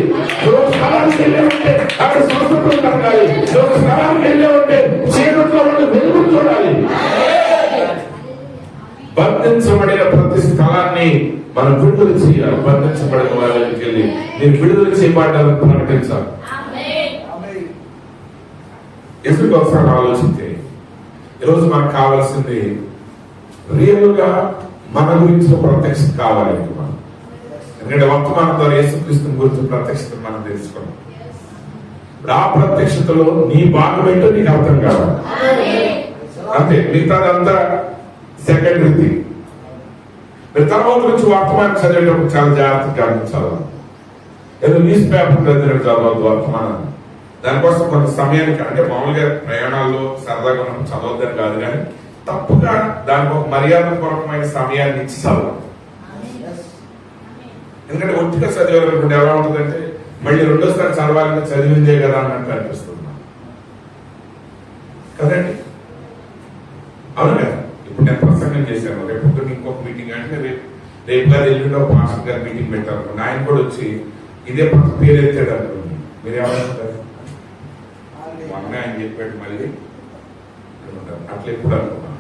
నువ్వు స్థలానికి వెళ్ళావంటే అక్కడ సంస్కృతం జరగాలి. నువ్వు స్థలానికి వెళ్ళావంటే చీకట్లో ఉండి వెలుగు చూడాలి. బంధించబడిన ప్రతి స్థలాన్ని మనం విడుదల చేయాలి. బంధించబడిన వాళ్ళకి వెళ్ళి నేను విడుదల చేయబడ్డాలని ప్రకటించాలి. ఎందుకు ఒకసారి ఆలోచిస్తే ఈరోజు మనకు కావాల్సింది రియల్ గా మన గురించి ప్రత్యక్షత కావాలి. ఎందుకంటే వర్తమానం ద్వారా యేసుక్రీస్తుని గురించి ప్రత్యక్షత మనం తెలుసుకున్నాం. ఆ ప్రత్యక్షతలో నీ భాగం ఏంటో నీకు అర్థం కావాలి. అంతే, మిగతాదంతా సెకండరీ థింగ్. మీరు తర్వాత గురించి వర్తమానం చదివేటప్పుడు చాలా జాగ్రత్తగా గమనించాలి. ఏదో న్యూస్ పేపర్ చదివినట్టు చదవద్దు వర్తమానం. దానికోసం కొంత సమయానికి, అంటే మామూలుగా ప్రయాణాల్లో సరదాగా మనం చదవద్దని కాదు, కానీ తప్పుగా దానికి ఒక మర్యాదపూర్వకమైన సమయాన్ని ఇచ్చి చదవాలి. ఎందుకంటే ఒట్టిగా చదివాలనుకుంటే ఎలా ఉంటుందంటే మళ్ళీ రెండోసారి చదవాలని చదివిందే కదా అన్నట్టు అనిపిస్తుంది కదండి. అవును కదా. ఇప్పుడు నేను ప్రసంగం చేశాను, రేపు ఇంకొక మీటింగ్ అంటే రేపు గారు ఎల్లుండో మాస్టర్ గారు మీటింగ్ పెట్టారు. ఆయన కూడా వచ్చి ఇదే పేరు ఎత్తాడు అనుకోండి, మీరు ఏమంటారు? మొన్న ఆయన చెప్పాడు మళ్ళీ అట్లా ఎప్పుడు అనుకున్నాను.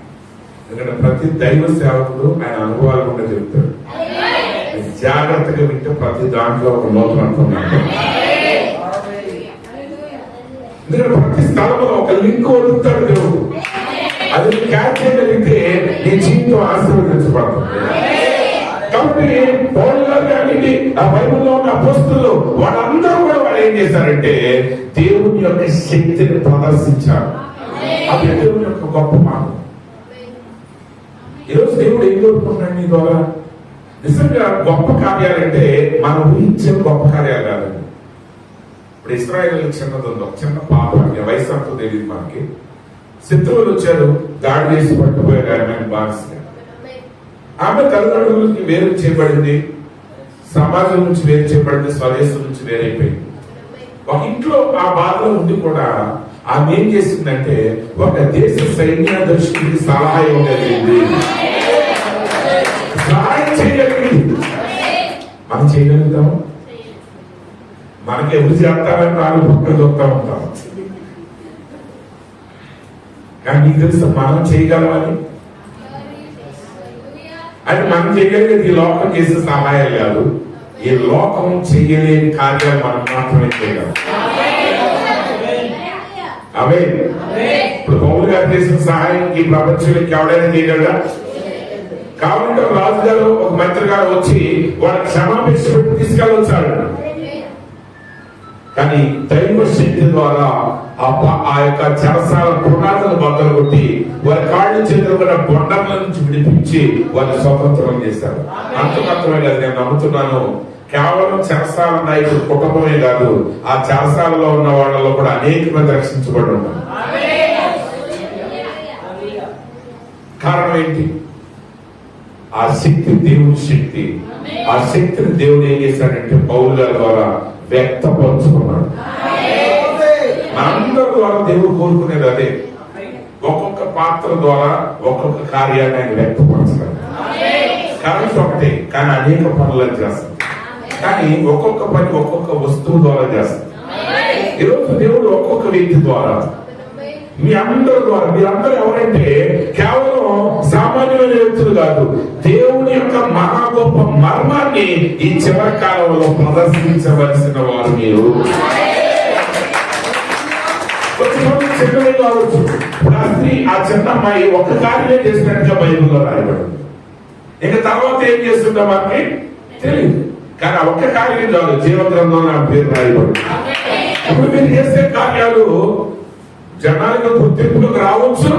ఎందుకంటే ప్రతి దైవ సేవకుడు ఆయన అనుభవాలు కూడా చెప్తాడు. జాగ్రత్తగా వింటే ప్రతి దాంట్లో ఒక లోపం అనుకున్నాను. ఎందుకంటే ప్రతి స్థలంలో ఒక లింక్ వదులుతాడు దేవుడు. అది క్యాచ్ చేయగలిగితే నీ జీవితం ఆశీర్వదించబడుతుంది. కాబట్టి పౌలు గారు కానీ ఆ బైబిల్లో ఉన్న అపోస్తలులు వాళ్ళందరూ కూడా వాళ్ళు ఏం చేశారంటే దేవుని యొక్క శక్తిని ప్రదర్శించారు. అది దేవుని యొక్క గొప్ప మాట. ఈరోజు దేవుడు ఏం కోరుకుంటున్నాడు నీ ద్వారా? నిజంగా గొప్ప కార్యాలంటే మనం ఊహించే గొప్ప కార్యాలు కాదండి. ఇప్పుడు ఇశ్రాయేలు చిన్నది ఉంది, ఒక చిన్న పాప, వయసు అంతా తెలియదు మనకి. శత్రువులు వచ్చారు, దాడి చేసి పట్టుకుపోయారు ఆమె బానిసగా. ఆమె తల్లిదండ్రులకి వేరు చేయబడింది, సమాజం నుంచి వేరు చేయబడింది, స్వదేశం నుంచి వేరైపోయింది. ఒక ఇంట్లో ఆ బాధలో ఉండి కూడా ఆమె ఏం చేసిందంటే ఒక దేశ సైన్యాధ్యక్షుడికి సలహా ఇవ్వగలిగింది, సహాయం చేయగలిగింది. మనం చేయగలుగుతాము? మనకి ఎవరు చేస్తారని నాలుగు పక్కలు చూస్తూ ఉంటాం. కానీ నీకు తెలుసు మనం చేయగలమని. అది మనం చేయగలిగేది ఈ లోకం చేసే సహాయం కాదు, ఈ లోకం చేయలేని కార్యాలు మనం మాత్రమే చేయగలం. అవే ఇప్పుడు పౌలు గారు చేసిన సహాయం ఈ ప్రపంచానికి ఎవడైనా చేయగలరా? కావాలంటే రాజు గారు ఒక మంత్రి గారు వచ్చి వాళ్ళ క్షమాపేక్ష పెట్టి తీసుకెళ్ళొచ్చాడు. కానీ దైవ శక్తి ద్వారా ఆ యొక్క చెరసాల పునాదులు బద్దలు కొట్టి వారి కాళ్ళు చేతులు కూడా బొండల నుంచి విడిపించి వారిని స్వతంత్రం చేశారు. అంత మాత్రమే కాదు, నేను నమ్ముతున్నాను కేవలం చెరసాల నాయకుడు కుటుంబమే కాదు, ఆ చెరసాలలో ఉన్న వాళ్ళలో కూడా అనేక మంది రక్షించబడి ఉన్నారు. కారణం ఏంటి? ఆ శక్తి దేవుని శక్తి. ఆ శక్తిని దేవుడు ఏం చేశాడంటే పౌలు గారి ద్వారా వ్యక్తపరుచుకున్నాడు. మనందరి ద్వారా దేవుడు కోరుకునేది అదే, ఒక్కొక్క పాత్ర ద్వారా ఒక్కొక్క కార్యాన్ని ఆయన వ్యక్తపరచాడు. కరెంట్ ఒకటే, కానీ అనేక పనులను చేస్తాం. కానీ ఒక్కొక్క పని ఒక్కొక్క వస్తువు ద్వారా చేస్తాం. ఈరోజు దేవుడు ఒక్కొక్క వ్యక్తి ద్వారా, మీ అందరి ద్వారా, మీరందరూ ఎవరంటే కేవలం సామాన్యమైన వ్యక్తులు కాదు, దేవుని యొక్క మహా గొప్ప మర్మాన్ని ఈ చివరి కాలంలో ప్రదర్శించవలసిన వారు మీరు. చిన్నవి కావచ్చు, ఆ చిన్న అమ్మాయి ఒక కార్యమే చేసినట్టుగా బైబిల్లో రాయబడింది. ఇంకా తర్వాత ఏం చేస్తుందో మనకి తెలియదు, కానీ ఆ ఒక్క కార్యం కాదు, జీవగ్రంథంలో నా పేరు రాయబడింది. ఇప్పుడు మీరు చేసే కార్యాలు జనాలకు గుర్తింపులకు రావచ్చు,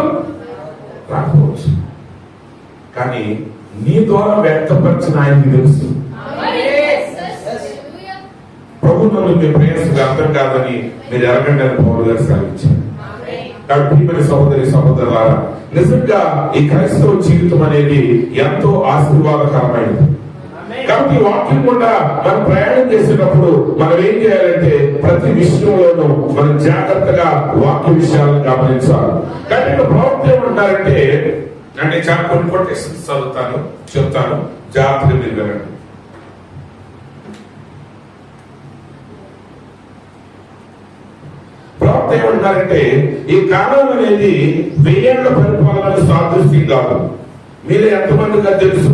రాకపోవచ్చు, కానీ నీ ద్వారా వ్యక్తపరిచిన ఆయనకి తెలుసు. ప్రభు నన్ను మీ ప్రేయస్సుగా అర్థం కాదని మీరు ఎరగండి అని పౌలు గారు సెలవిచ్చారు. కాబట్టి ప్రియమైన సహోదరి సహోదరులారా, నిజంగా ఈ క్రైస్తవ జీవితం అనేది ఎంతో ఆశీర్వాదకరమైనది. కాబట్టి వాక్యం కూడా మనం ప్రయాణం చేసేటప్పుడు మనం ఏం చేయాలంటే ప్రతి విషయంలోనూ మనం జాగ్రత్తగా వాక్య విషయాలను గమనించాలి. కానీ ఇక్కడ ప్రవక్త ఏమంటారంటే, అంటే చాలా కొన్ని కొటేషన్స్ చదువుతాను, చెప్తాను, జాగ్రత్తగా మీరు వినండి. ప్రవక్త ఏమంటారంటే ఈ కాలం అనేది 1000 ఏళ్ల పరిపాలన సాదృశ్యం కాదు. మీరు ఎంతమందిగా తెలుసు?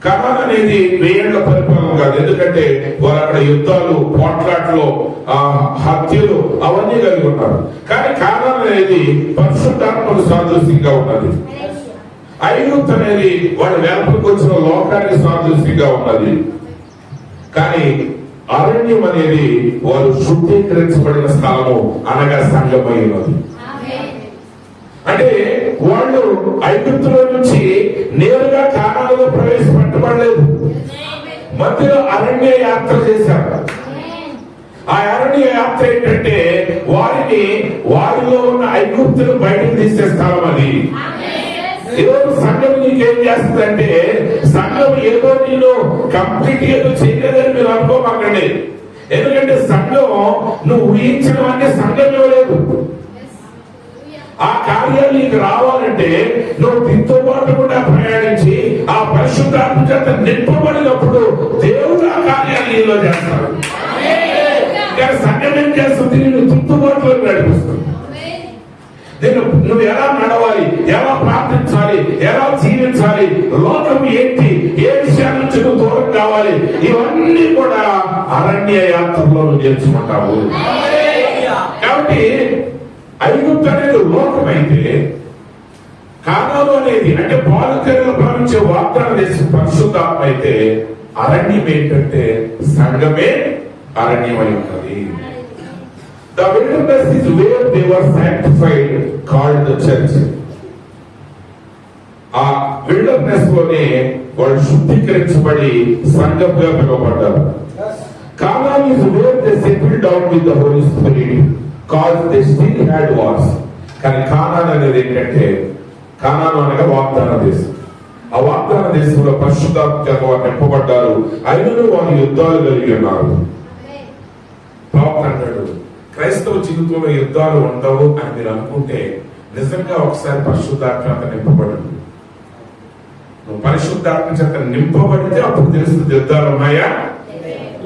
కాలం అనేది 1000 ఏళ్ల పరిపాలన కాదు. ఎందుకంటే వారు అక్కడ యుద్ధాలు, పోట్లాట్లు, హత్యలు అవన్నీ కలిగి ఉన్నారు. కానీ కాలం అనేది పరిశుద్ధాత్మకు సాదృశ్యంగా ఉన్నది. ఐగుప్తు అనేది వాడు వెనపలకు వచ్చిన లోకానికి సాదృశ్యంగా ఉన్నది. కానీ అరణ్యం అనేది వారు శుద్ధీకరించబడిన స్థలము అనగా సంఘమై ఉన్నది. అంటే వాళ్ళు ఐగుప్తులో నుంచి నేరుగా కానానులో ప్రవేశపెట్టబడలేదు, మధ్యలో అరణ్య యాత్ర చేశారు. ఆ అరణ్య యాత్ర ఏంటంటే వారిలో ఉన్న ఐగుప్తులు బయటకు తీసే స్థలం అది. ఈరోజు సంఘం నీకేం చేస్తుందంటే, సంఘం ఏదో నేను కంప్లీట్ ఏదో చేయలేదని మీరు అనుకోమాకండి. ఎందుకంటే సంఘం నువ్వు ఊహించడం సంఘం ఇవ్వలేదు. ఆ కార్యాలు నీకు రావాలంటే నువ్వు దీంతో పాటు కూడా ప్రయాణించి ఆ పరిశుద్ధాత్మ చేత నింపబడినప్పుడు దేవుడు ఆ కార్యాలు నీలో చేస్తాడు. సంఘం ఏం చేస్తుంది? నేను దిద్దుబాటులో నడిపిస్తుంది. నువ్వు ఎలా నడవాలి, ఎలా ప్రార్థించాలి, ఎలా జీవించాలి, లోకం ఏంటి, ఏ విషయాల నుంచి నువ్వు దూరం కావాలి, ఇవన్నీ కూడా అరణ్య యాత్రలో నువ్వు నేర్చుకుంటావు. కాబట్టి ఐగుప్తు అనేది లోకమైతే, కానాను అనేది అంటే బాలుకర్రలు భావించే వాగ్దానం చేసే పరిశుద్ధాత్మ అయితే, అరణ్యం ఏంటంటే సంఘమే అరణ్యమై ఉన్నది. The wilderness is where they were sanctified, called the church. ఆ విల్డర్నెస్ లోనే వాళ్ళు శుద్ధీకరించబడి సంఘంగా పిలువబడ్డారు. Canaan is where they settled down with the Holy Spirit because they still had wars. కానీ కానాన్ అనేది ఏంటంటే, కానాను అనగా వాగ్దాన దేశం. ఆ వాగ్దాన దేశంలో పరిశుద్ధాత్మ చేత వారు నింపబడ్డారు. అయినను వారు యుద్ధాలు కలిగి ఉన్నారు. ప్రవక్త అంటాడు, క్రైస్తవ జీవితంలో యుద్ధాలు ఉండవు అని మీరు అనుకుంటే నిజంగా ఒకసారి పరిశుద్ధాత్మ చేత నింపబడండి. నువ్వు పరిశుద్ధాత్మ చేత నింపబడితే అప్పుడు తెలుస్తుంది యుద్ధాలు ఉన్నాయా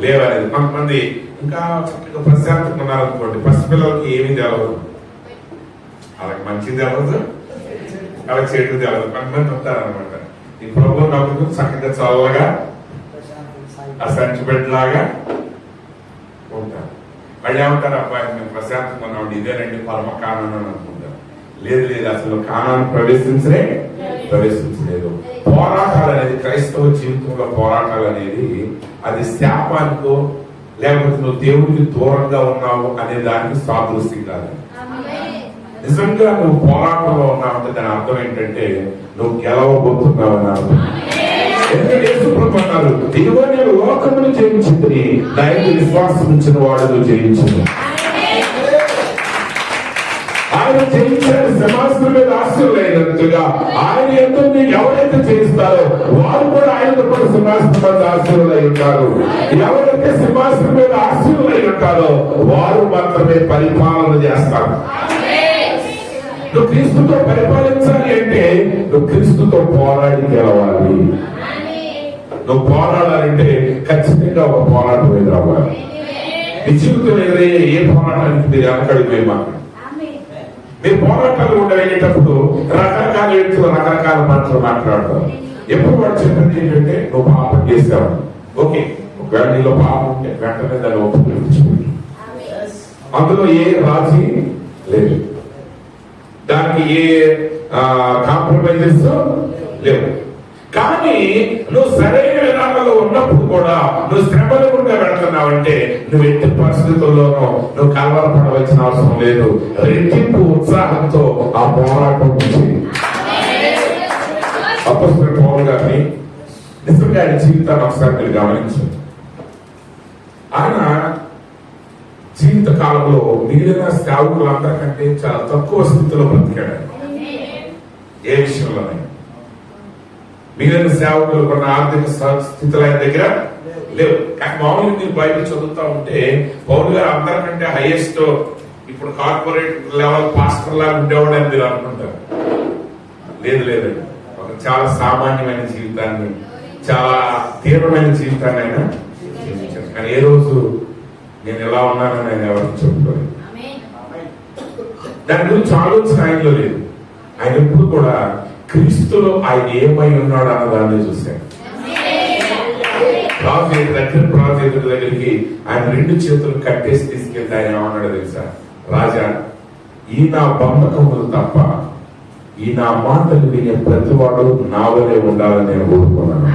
లేవనేది. కొంతమంది ఇంకా చక్కగా ప్రశాంతంగా ఉన్నారనుకోండి, పసిపిల్లలకి ఏమీ తెలవదు, వాళ్ళకి మంచిది తెలవదు, వాళ్ళకి చెడు తెలవదు. కొంతమంది ఉంటారనమాట, ఈ ప్రభుత్వం నవ్వుతూ చక్కగా చల్లగా ఆ సంచిబెడ్ లాగా ఉంటారు. వాళ్ళు ఏమంటారు, అబ్బాయి మేము ప్రశాంతంగా ఉన్నాం, ఇదేనండి పరమ కానాను అని అనుకుంటారు. లేదు లేదు, అసలు కానాను ప్రవేశించలేదు. పోరాటాలు అనేది, క్రైస్తవ జీవితంలో పోరాటాలు అనేది అది శాపానికో లేకపోతే నువ్వు దేవుడికి దూరంగా ఉన్నావు అనే దానికి సాదృశ్యం కాదు. నిజంగా నువ్వు పోరాటంలో ఉన్నావంటే దాని అర్థం ఏంటంటే నువ్వు గెలవబోతున్నావు అని అర్థం. ఎందుకంటే యేసుప్రభువు అన్నారు, ఇదిగో నేను లోకమును జయించింది, నా యందు విశ్వాసం ఉంచిన వాడు జయించింది. ఆయన జయించారు, సింహాసనం మీద ఆశీర్వైనట్టుగా ఆయన ఎంతో ఎవరైతే జయిస్తారో వారు కూడా ఆయనతో కూడా సింహాసనం మీద ఆశీర్వై ఉంటారు. ఎవరైతే సింహాసనం మీద ఆశీర్వై ఉంటారో వారు మాత్రమే పరిపాలన చేస్తారు. నువ్వు క్రీస్తుతో పరిపాలించాలి అంటే నువ్వు క్రీస్తుతో పోరాడి గెలవాలి. నువ్వు పోరాడాలంటే ఖచ్చితంగా ఒక పోరాటం ఎదురవ్వాలి. నీ జీవితం ఎదురయ్యే ఏ పోరాటానికి మీరు వెనకడిపోయి మాట్లాడు. మీరు పోరాటాలు ఉండగలిగేటప్పుడు రకరకాల వ్యక్తులు రకరకాల మాటలు మాట్లాడతారు. ఎప్పుడు వాడు చెప్పేది ఏంటంటే నువ్వు పాపం చేసావు, ఓకే, ఒకవేళ నీలో పాపం ఉంటే వెంటనే దాన్ని ఒప్పుకోవచ్చు. అందులో ఏ రాజీ లేదు, దానికి ఏ కాంప్రమైజెస్ లేవు. కానీ నువ్వు సరైన విధానంలో ఉన్నప్పుడు కూడా నువ్వు శ్రమలు గుండా వెళ్తున్నావంటే నువ్వు ఎట్టి పరిస్థితుల్లోనూ నువ్వు కలవరపడవలసిన అవసరం లేదు. రెట్టింపు ఉత్సాహంతో ఆ పోరాటం చేయి. అపోస్తలుడైన పౌలు గారిని నిజంగా ఆయన జీవితాన్ని ఒకసారి మీరు గమనించండి. ఆయన జీవిత కాలంలో మిగిలిన సేవకులందరికంటే చాలా తక్కువ స్థితిలో బ్రతికాడు. ఏ విషయంలోనే మిగిలిన సేవకులు కొన్న ఆర్థిక స్థితులు ఆయన దగ్గర లేవు. కానీ మామూలుగా మీరు బైబిల్ చదువుతా ఉంటే పౌలు గారు అందరికంటే హైయెస్ట్ ఇప్పుడు కార్పొరేట్ లెవెల్ పాస్టర్ లాగా ఉండేవాడు అని మీరు అనుకుంటారు. లేదు లేదండి, ఒక చాలా సామాన్యమైన జీవితాన్ని, చాలా తీవ్రమైన జీవితాన్ని ఆయన జీవించారు. కానీ ఏ రోజు నేను ఎలా ఉన్నానని ఆయన ఎవరికి చెప్పుకోలేదు. దాని గురించి ఆలోచన ఆయనలో లేదు. ఆయన ఎప్పుడు కూడా క్రీస్తులో ఆయన ఏమై ఉన్నాడు అన్న దాన్ని చూశాడు. రాజు దగ్గరికి ఆయన 2 చేతులు కట్టేసి తీసుకెళ్తే ఆయన ఏమన్నాడు తెలుసా, రాజా ఈ నా బంధకములు తప్ప ఈ నా మాటలు వినే ప్రతివాడు నా వలే ఉండాలని నేను కోరుకున్నాను.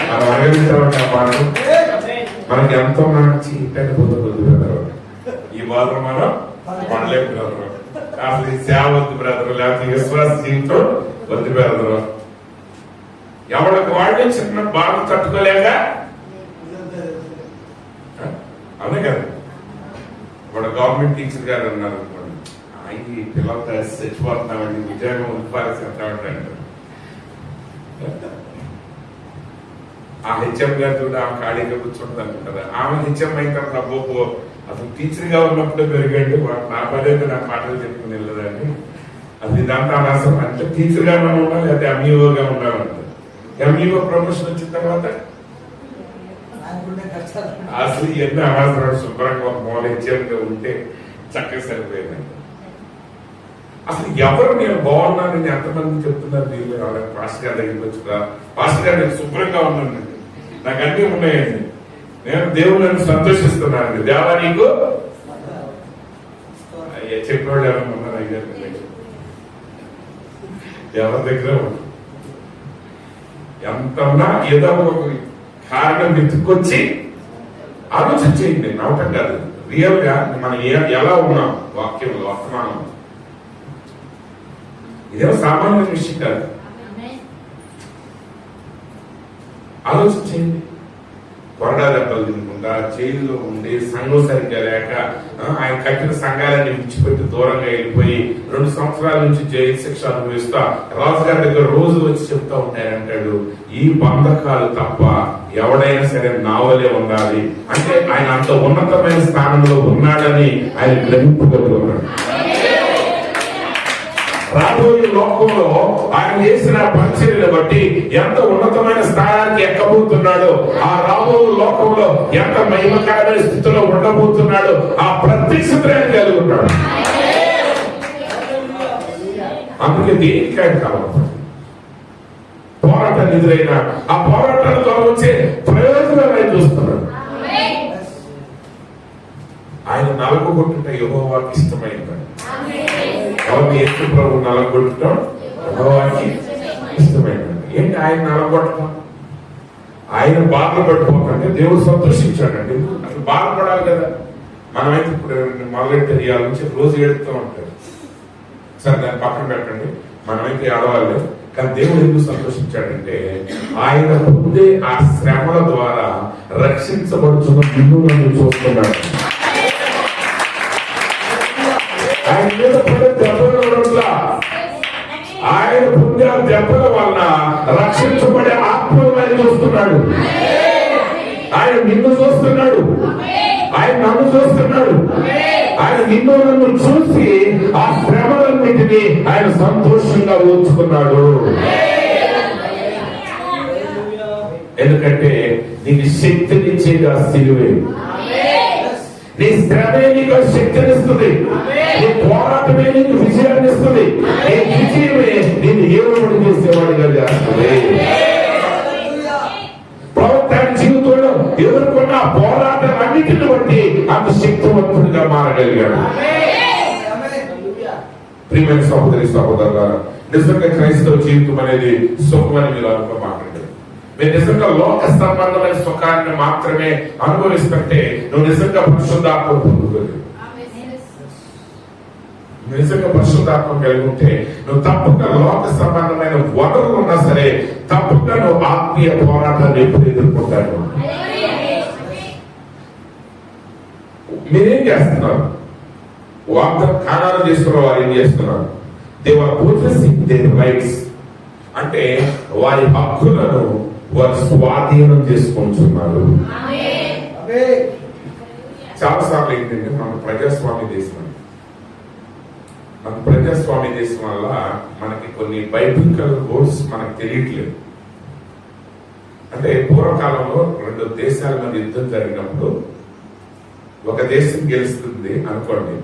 మనం అడగలుగుతామంటే ఆ మాట మనకి ఎంతో మంచి ఇంటని పొందగలుగుతారు. ఈ బాధ మనం పడలేకపోతారు. అసలు ఈ సేవ వద్దు బ్రదరు, లేకపోతే విశ్వాస జీవితం వద్దు బ్రదరు. ఎవరికి వాళ్ళే చిన్న బాధ తట్టుకోలేక అవునే కదా. వాడు గవర్నమెంట్ టీచర్ గారు అన్నారు అనుకోండి, ఈ పిల్లలతో చచ్చిపోతున్నామండి, విజయంగా ఉత్పాదిస్తామంటే అంటారు. ఆ హెచ్ఎం గారు కూడా ఆమె ఖాళీగా కూర్చుంటుంది అనుకుంటారు. ఆమె హెచ్ఎం అయిన తర్వాత అబ్బోపో అసలు టీచర్ గా ఉన్నప్పుడే పెరిగండి, నా పని అయితే నాకు మాటలు చెప్పుకుని వెళ్ళదండి, అది దాంట్లో అనవసరం. అంటే టీచర్ గా ఉండాలి, అయితే ఎంఈఓగా ఉండాలంటారు. ఎంఈఓ ప్రమోషన్ వచ్చిన తర్వాత అసలు ఎన్ని అనవసరం, శుభ్రంగా ఒక మూల హెచ్ఎంగా ఉంటే చక్కగా సరిపోయిందండి. అసలు ఎవరు నేను బాగున్నానని ఎంతమంది చెప్తున్నారు? మీరు పాస్టర్ గారి దగ్గరికి వచ్చురా, పాస్టర్ గారు నేను శుభ్రంగా ఉన్నానండి, నాకు అన్నీ ఉన్నాయండి, నేను దేవుళ్ళని సంతోషిస్తున్నానండి, దేవా నీకు చెప్పేవాళ్ళు ఎవరైనా ఉన్నారు? అయ్యారు ఎవరి దగ్గర ఎంత ఉన్నా ఏదో ఒక కారణం వెతుక్కొచ్చి ఆలోచించేయండి. నవ్వటం కాదు, రియల్ గా మనం ఎలా ఉన్నాం వాక్యంలో వర్తమానం. ఇదేమో సామాన్య విషయం కాదు. ఆలోచించండి. కొరడా దెబ్బలు తినకుండా జైల్లో ఉండి సంఘం సరిగ్గా లేక ఆయన కట్టిన సంఘాలన్నీ విడిచిపెట్టి దూరంగా వెళ్ళిపోయి 2 సంవత్సరాల నుంచి జైలు శిక్ష అనుభవిస్తా రాజుగారి దగ్గర రోజు వచ్చి చెప్తా ఉంటాయంటాడు, ఈ బంధకాలు తప్ప ఎవడైనా సరే నావలే ఉండాలి అంటే ఆయన అంత ఉన్నతమైన స్థానంలో ఉన్నాడని ఆయన గ్రహింపగలుగుతున్నాడు. రాబోయే లోకంలో ఆయన చేసిన పరిచర్యను బట్టి ఎంత ఉన్నతమైన స్థానానికి ఎక్కబోతున్నాడో, ఆ రాబోయే లోకంలో ఎంత మహిమకరమైన స్థితిలో ఉండబోతున్నాడో ఆ ప్రత్యక్షత కలిగి ఉన్నాడు. అందుకే దేనికైనా కావాలి పోరాటం ఎదురైన ఆ పోరాటాలతో వచ్చే ప్రయోజనాలు ఆయన చూస్తున్నాడు. ఆయన నలగొట్టుట యెహోవాకి ఇష్టమైంది. ఎవరిని యేసు ప్రభు నలగొట్టడం యెహోవాకి ఇష్టమైంది. ఏంటి ఆయన నలగొట్టడం? ఆయన బాధలు పడిపోతుంటే దేవుడు సంతోషించాడండి. అసలు బాధపడాలి కదా. మనమైతే ఇప్పుడు మొదలెట్టే ఇవాళ నుంచి రోజు ఏడుతూ ఉంటాడు. సరే దాన్ని పక్కన పెట్టండి, మనమైతే ఏడవాలి. కానీ దేవుడు ఎందుకు సంతోషించాడంటే ఆయన ముందే ఆ శ్రమల ద్వారా రక్షించబడుతున్న నిన్ను చూస్తున్నాడు. ఆయన మీద పడే దెబ్బల వల్ల, ఆయన పొందే దెబ్బల వలన రక్షించబడే ఆత్మను ఆయన చూస్తున్నాడు. ఆయన నిన్ను చూస్తున్నాడు, ఆయన నన్ను చూస్తున్నాడు. ఆయన నిన్ను నన్ను చూసి ఆ శ్రమలన్నింటినీ ఆయన సంతోషంగా ఓర్చుకున్నాడు. ఎందుకంటే నీకు శక్తినిచ్చేది ఆ సిలువే. నీ శ్రమే నీకు శక్తినిస్తుంది, నీ పోరాటమే నీకు విజయాన్ని ఇస్తుంది, నీ విజయమే నేను ఏమని చేసేవాడిగా చేస్తుంది. తన జీవితంలో ఎదుర్కొన్న పోరాటం అన్నిటిని బట్టి అంత శక్తివంతుడిగా మారగలిగాడు. ప్రియమైన సహోదరి సహోదరులారా, నిజంగా క్రైస్తవ జీవితం అనేది సుఖమని మీరు అనుకోమాకండి. మీరు నిజంగా లోక సంబంధమైన సుఖాన్ని మాత్రమే అనుభవిస్తుంటే నువ్వు నిజంగా పరిశుద్ధాత్మ పొందుకోలేదు. నిజంగా పరిశుద్ధాత్మ కలిగి ఉంటే నువ్వు తప్పక లోక సంబంధమైన వనరులు ఉన్నా సరే తప్పక నువ్వు ఆత్మీయ పోరాటాన్ని ఎప్పుడు ఎదుర్కొంటాడు. మీరేం చేస్తున్నారు? వాగ్దానం ఖానాలు చేసుకున్న వారు ఏం చేస్తున్నారు? They are possessing their rights, అంటే వారి హక్కులను వారు స్వాధీనం చేసుకుంటున్నారు. చాలా సార్లు ఏంటంటే మన ప్రజాస్వామ్య దేశం, మన ప్రజాస్వామ్య దేశం వల్ల మనకి కొన్ని బైబిలికల్ రూల్స్ మనకు తెలియట్లేదు. అంటే పూర్వకాలంలో 2 దేశాల మధ్య యుద్ధం జరిగినప్పుడు ఒక దేశం గెలుస్తుంది అనుకోండి,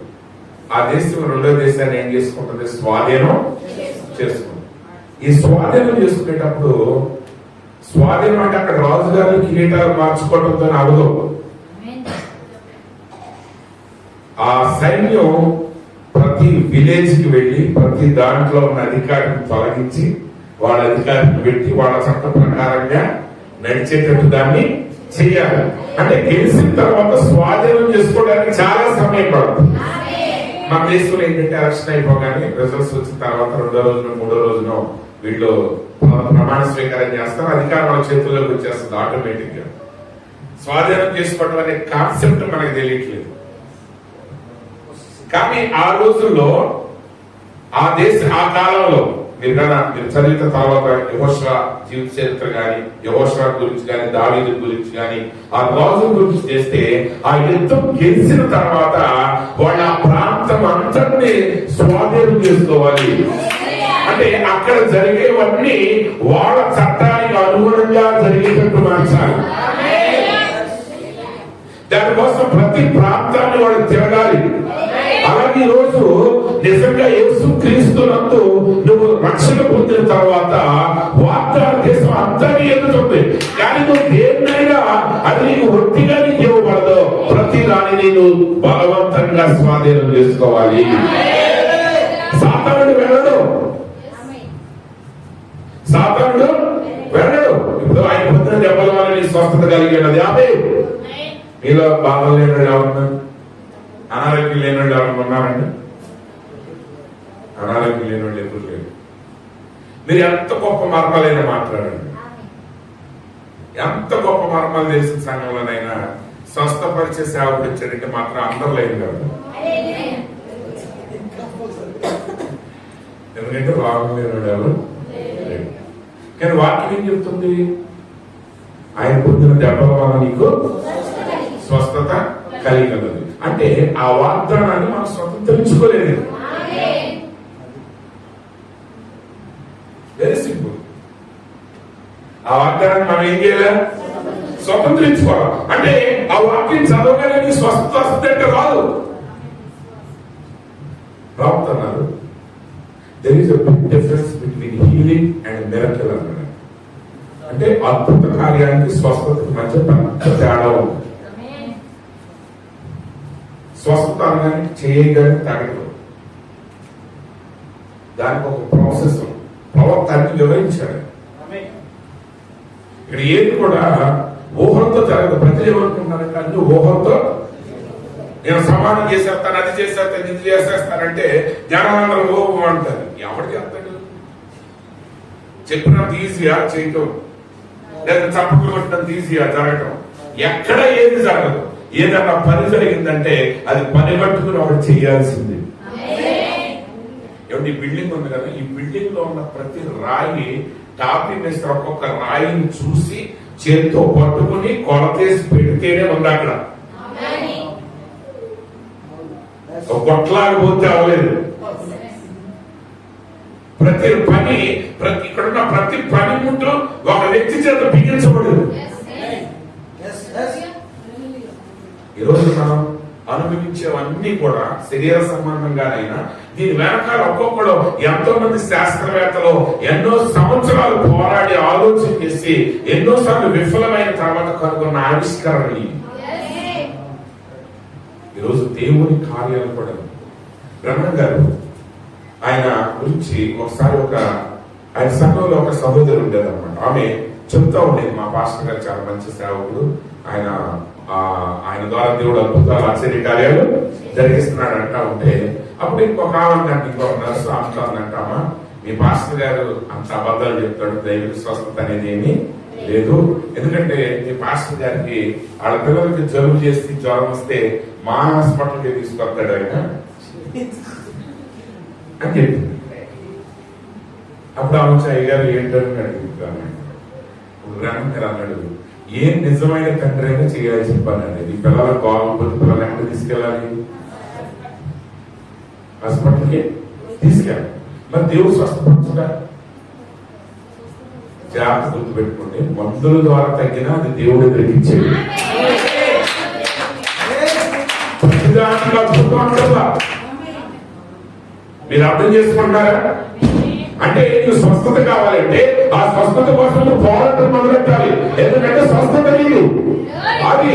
ఆ దేశం రెండో దేశాన్ని ఏం చేసుకుంటుంది? స్వాధీనం చేసుకుంటుంది. ఈ స్వాధీనం చేసుకునేటప్పుడు, స్వాధీనం అంటే అక్కడ రాజుగారు కిరీటాలు మార్చుకోవడంతో అవదు. ఆ సైన్యం ప్రతి విలేజ్ కి వెళ్ళి ప్రతి దాంట్లో ఉన్న అధికారిని తొలగించి వాళ్ళ అధికారిని పెట్టి వాళ్ళ చట్ట ప్రకారంగా నడిచేటట్టు దాన్ని చేయాలి. అంటే గెలిచిన తర్వాత స్వాధీనం చేసుకోవడానికి చాలా సమయం పడుతుంది. మన దేశంలో ఏంటంటే ఎలక్షన్ అయిపోగానే రిజల్ట్స్ వచ్చిన తర్వాత 2వ రోజున 3వ రోజున వీళ్ళు ప్రమాణ స్వీకారం చేస్తారు, అధికారం వాళ్ళ చేతుల్లోకి వచ్చేస్తుంది ఆటోమేటిక్ గా. స్వాధీనం చేసుకోవడం అనే కాన్సెప్ట్ మనకు తెలియట్లేదు. కానీ ఆ రోజుల్లో ఆ కాలంలో మీరు చదివిన తర్వాత యెహోషువ జీవిత చరిత్ర గాని, యెహోషువ గురించి గాని, దావీదు గురించి గాని, ఆ రాజు గురించి చేస్తే ఆ యుద్ధం గెలిచిన తర్వాత వాళ్ళ ప్రాంతం అంతటిని స్వాధీనం చేసుకోవాలి. అంటే అక్కడ జరిగేవన్నీ వాళ్ళ చట్టానికి అనుగుణంగా జరిగేటట్టు మార్చాలి. దానికోసం ప్రతి ప్రాంతాన్ని వాళ్ళు తిరగాలి. అలాగే ఈ రోజు నిజంగా యేసు క్రీస్తునందు నువ్వు రక్షణ పొందిన తర్వాత వాగ్దాన దేశం అందరినీ ఎదుగుతుంది. కానీ నువ్వు దేన్నైనా అది నీకు ఒట్టిగా నీకు ఇవ్వబడదు, ప్రతి దాన్ని నువ్వు బలవంతంగా స్వాధీనం చేసుకోవాలి. సాతానుడు వెళ్ళడు, సాతానుడు వెళ్ళడు. ఇప్పుడు ఆయన పొందిన దెబ్బల వల్ల నీ స్వస్థత కలిగినది. ఆమె మీలో బాధలు లేని ఎవరన్నా, అనారోగ్యం లేని వాళ్ళు ఎవరన్నా ఉన్నారండి? అనారోగ్యం లేని వాళ్ళు ఎప్పుడు లేదు. మీరు ఎంత గొప్ప మార్గాలైనా మాట్లాడండి, ఎంత గొప్ప మర్మాలు చేసిన సంఘంలోనైనా స్వస్థపరిచే సేవకుడు ఇచ్చాడంటే మాత్రం అందరూ లేదు కాదు. ఎందుకంటే రోగం లేని ఎవరు లేడు. కానీ వాక్యం ఏం చెప్తుంది? ఆయన పొందిన దెబ్బల వల్ల నీకు స్వస్థత కలిగినది. అంటే ఆ వాగ్దానాన్ని మనం స్వతంత్రించుకోలేదు. Very simple. ఆ వాగ్దానాన్ని మనం ఏం చేయాలి? స్వతంత్రించుకోవాలి. అంటే ఆ వాక్యం చదవగానే నీకు స్వస్థత వస్తుందంటే రాదు. రావుతున్నారు. There is a big difference between healing and miracle అన్నాడు. అంటే అద్భుత కార్యానికి స్వస్థతకి మధ్య పెద్ద తేడా ఉంది. స్వస్థత అనగానే చేయగానే తగ్గదు. దానికి ఒక ప్రాసెస్ ప్రవక్తాన్ని వివరించాడు. ఇక్కడ ఏది కూడా ఊహలతో జరగదు. ప్రజలు ఏమనుకుంటున్నారంటే అన్ని ఊహలతో, నేను సమానం చేసేస్తాను, అది చేసేస్తాను, ఇది చేసేస్తానంటే జనాలందరూ ఓహో అంటారు. ఎవరు చేస్తాడు? చెప్పినంత ఈజీగా చేయటం, లేదా చప్పట్లు కొట్టినంత ఈజీగా జరగటం. ఎక్కడ ఏది జరగదు. ఏదన్నా పని జరిగిందంటే అది పని పట్టుకుని ఒకటి చేయాల్సింది. ఈ బిల్డింగ్ ఉంది కదా, ఈ బిల్డింగ్ లో ఉన్న ప్రతి రాయి టాపీ మేస్త్రి ఒక్కొక్క రాయిని చూసి చేతితో పట్టుకుని కొలతేసి పెడితేనే ఉంది అక్కడ. కొట్లాగపోతే అవ్వలేదు. ఇక్కడున్న ప్రతి పని ముందు ఒక వ్యక్తి చేత బిగించబడదు. ఈరోజు మనం అనుభవించేవన్నీ కూడా శరీర సంబంధంగానైనా దీని వెనకాల ఒక్కొక్కడు ఎంతో మంది శాస్త్రవేత్తలు ఎన్నో సంవత్సరాలు పోరాడి ఆలోచన చేసి ఎన్నోసార్లు విఫలమైన తర్వాత కనుగొన్న ఆవిష్కరణని. ఈరోజు దేవుని కార్యాలు కూడా బ్రహ్మం గారు ఆయన గురించి ఒకసారి ఆయన సంఘంలో ఒక సహోదరు ఉండేదన్నమాట. ఆమె చెప్తా ఉండేది, మా పాస్టర్ గారు చాలా మంచి సేవకుడు, ఆయన ద్వారా దేవుడు అద్భుతాలు ఆశ్చర్య కార్యాలు జరిగిస్తున్నాడు అంటా ఉంటే, అప్పుడు ఇంకొక నర్సు అంటామా, మీ పాస్టర్ గారు అంత అబద్ధాలు చెప్తాడు, దైవిక స్వస్థత అనేది ఏమీ లేదు. ఎందుకంటే మీ పాస్టర్ గారికి వాళ్ళ పిల్లలకి జలుబు చేసి జ్వరం వస్తే మా హాస్పిటల్కి తీసుకొస్తాడు ఆయన అని చెప్పింది. అప్పుడు ఆమె అయ్యారు ఏంటని అడుగుతాను. ఇప్పుడు రామంగారు అన్నాడు, ఏం నిజమైన తండ్రి అయినా చేయాల్సిన పని అనేది. ఈ పిల్లలకు బాగుంటుంది, పిల్లలు ఎక్కడ తీసుకెళ్ళాలి? హాస్పిటల్కి తీసుకెళ్ళాలి. మరి దేవుడు స్వస్థపరచుగా జాగ్రత్త గుర్తు పెట్టుకోండి. మందుల ద్వారా తగ్గినా అది దేవుడు గ్రహించేది. మీరు అర్థం చేసుకుంటారా? అంటే నీకు స్వస్థత కావాలంటే ఆ స్వస్థత కోసం పోరాటం మొదలెట్టాలి. ఎందుకంటే స్వస్థత లేదు. అది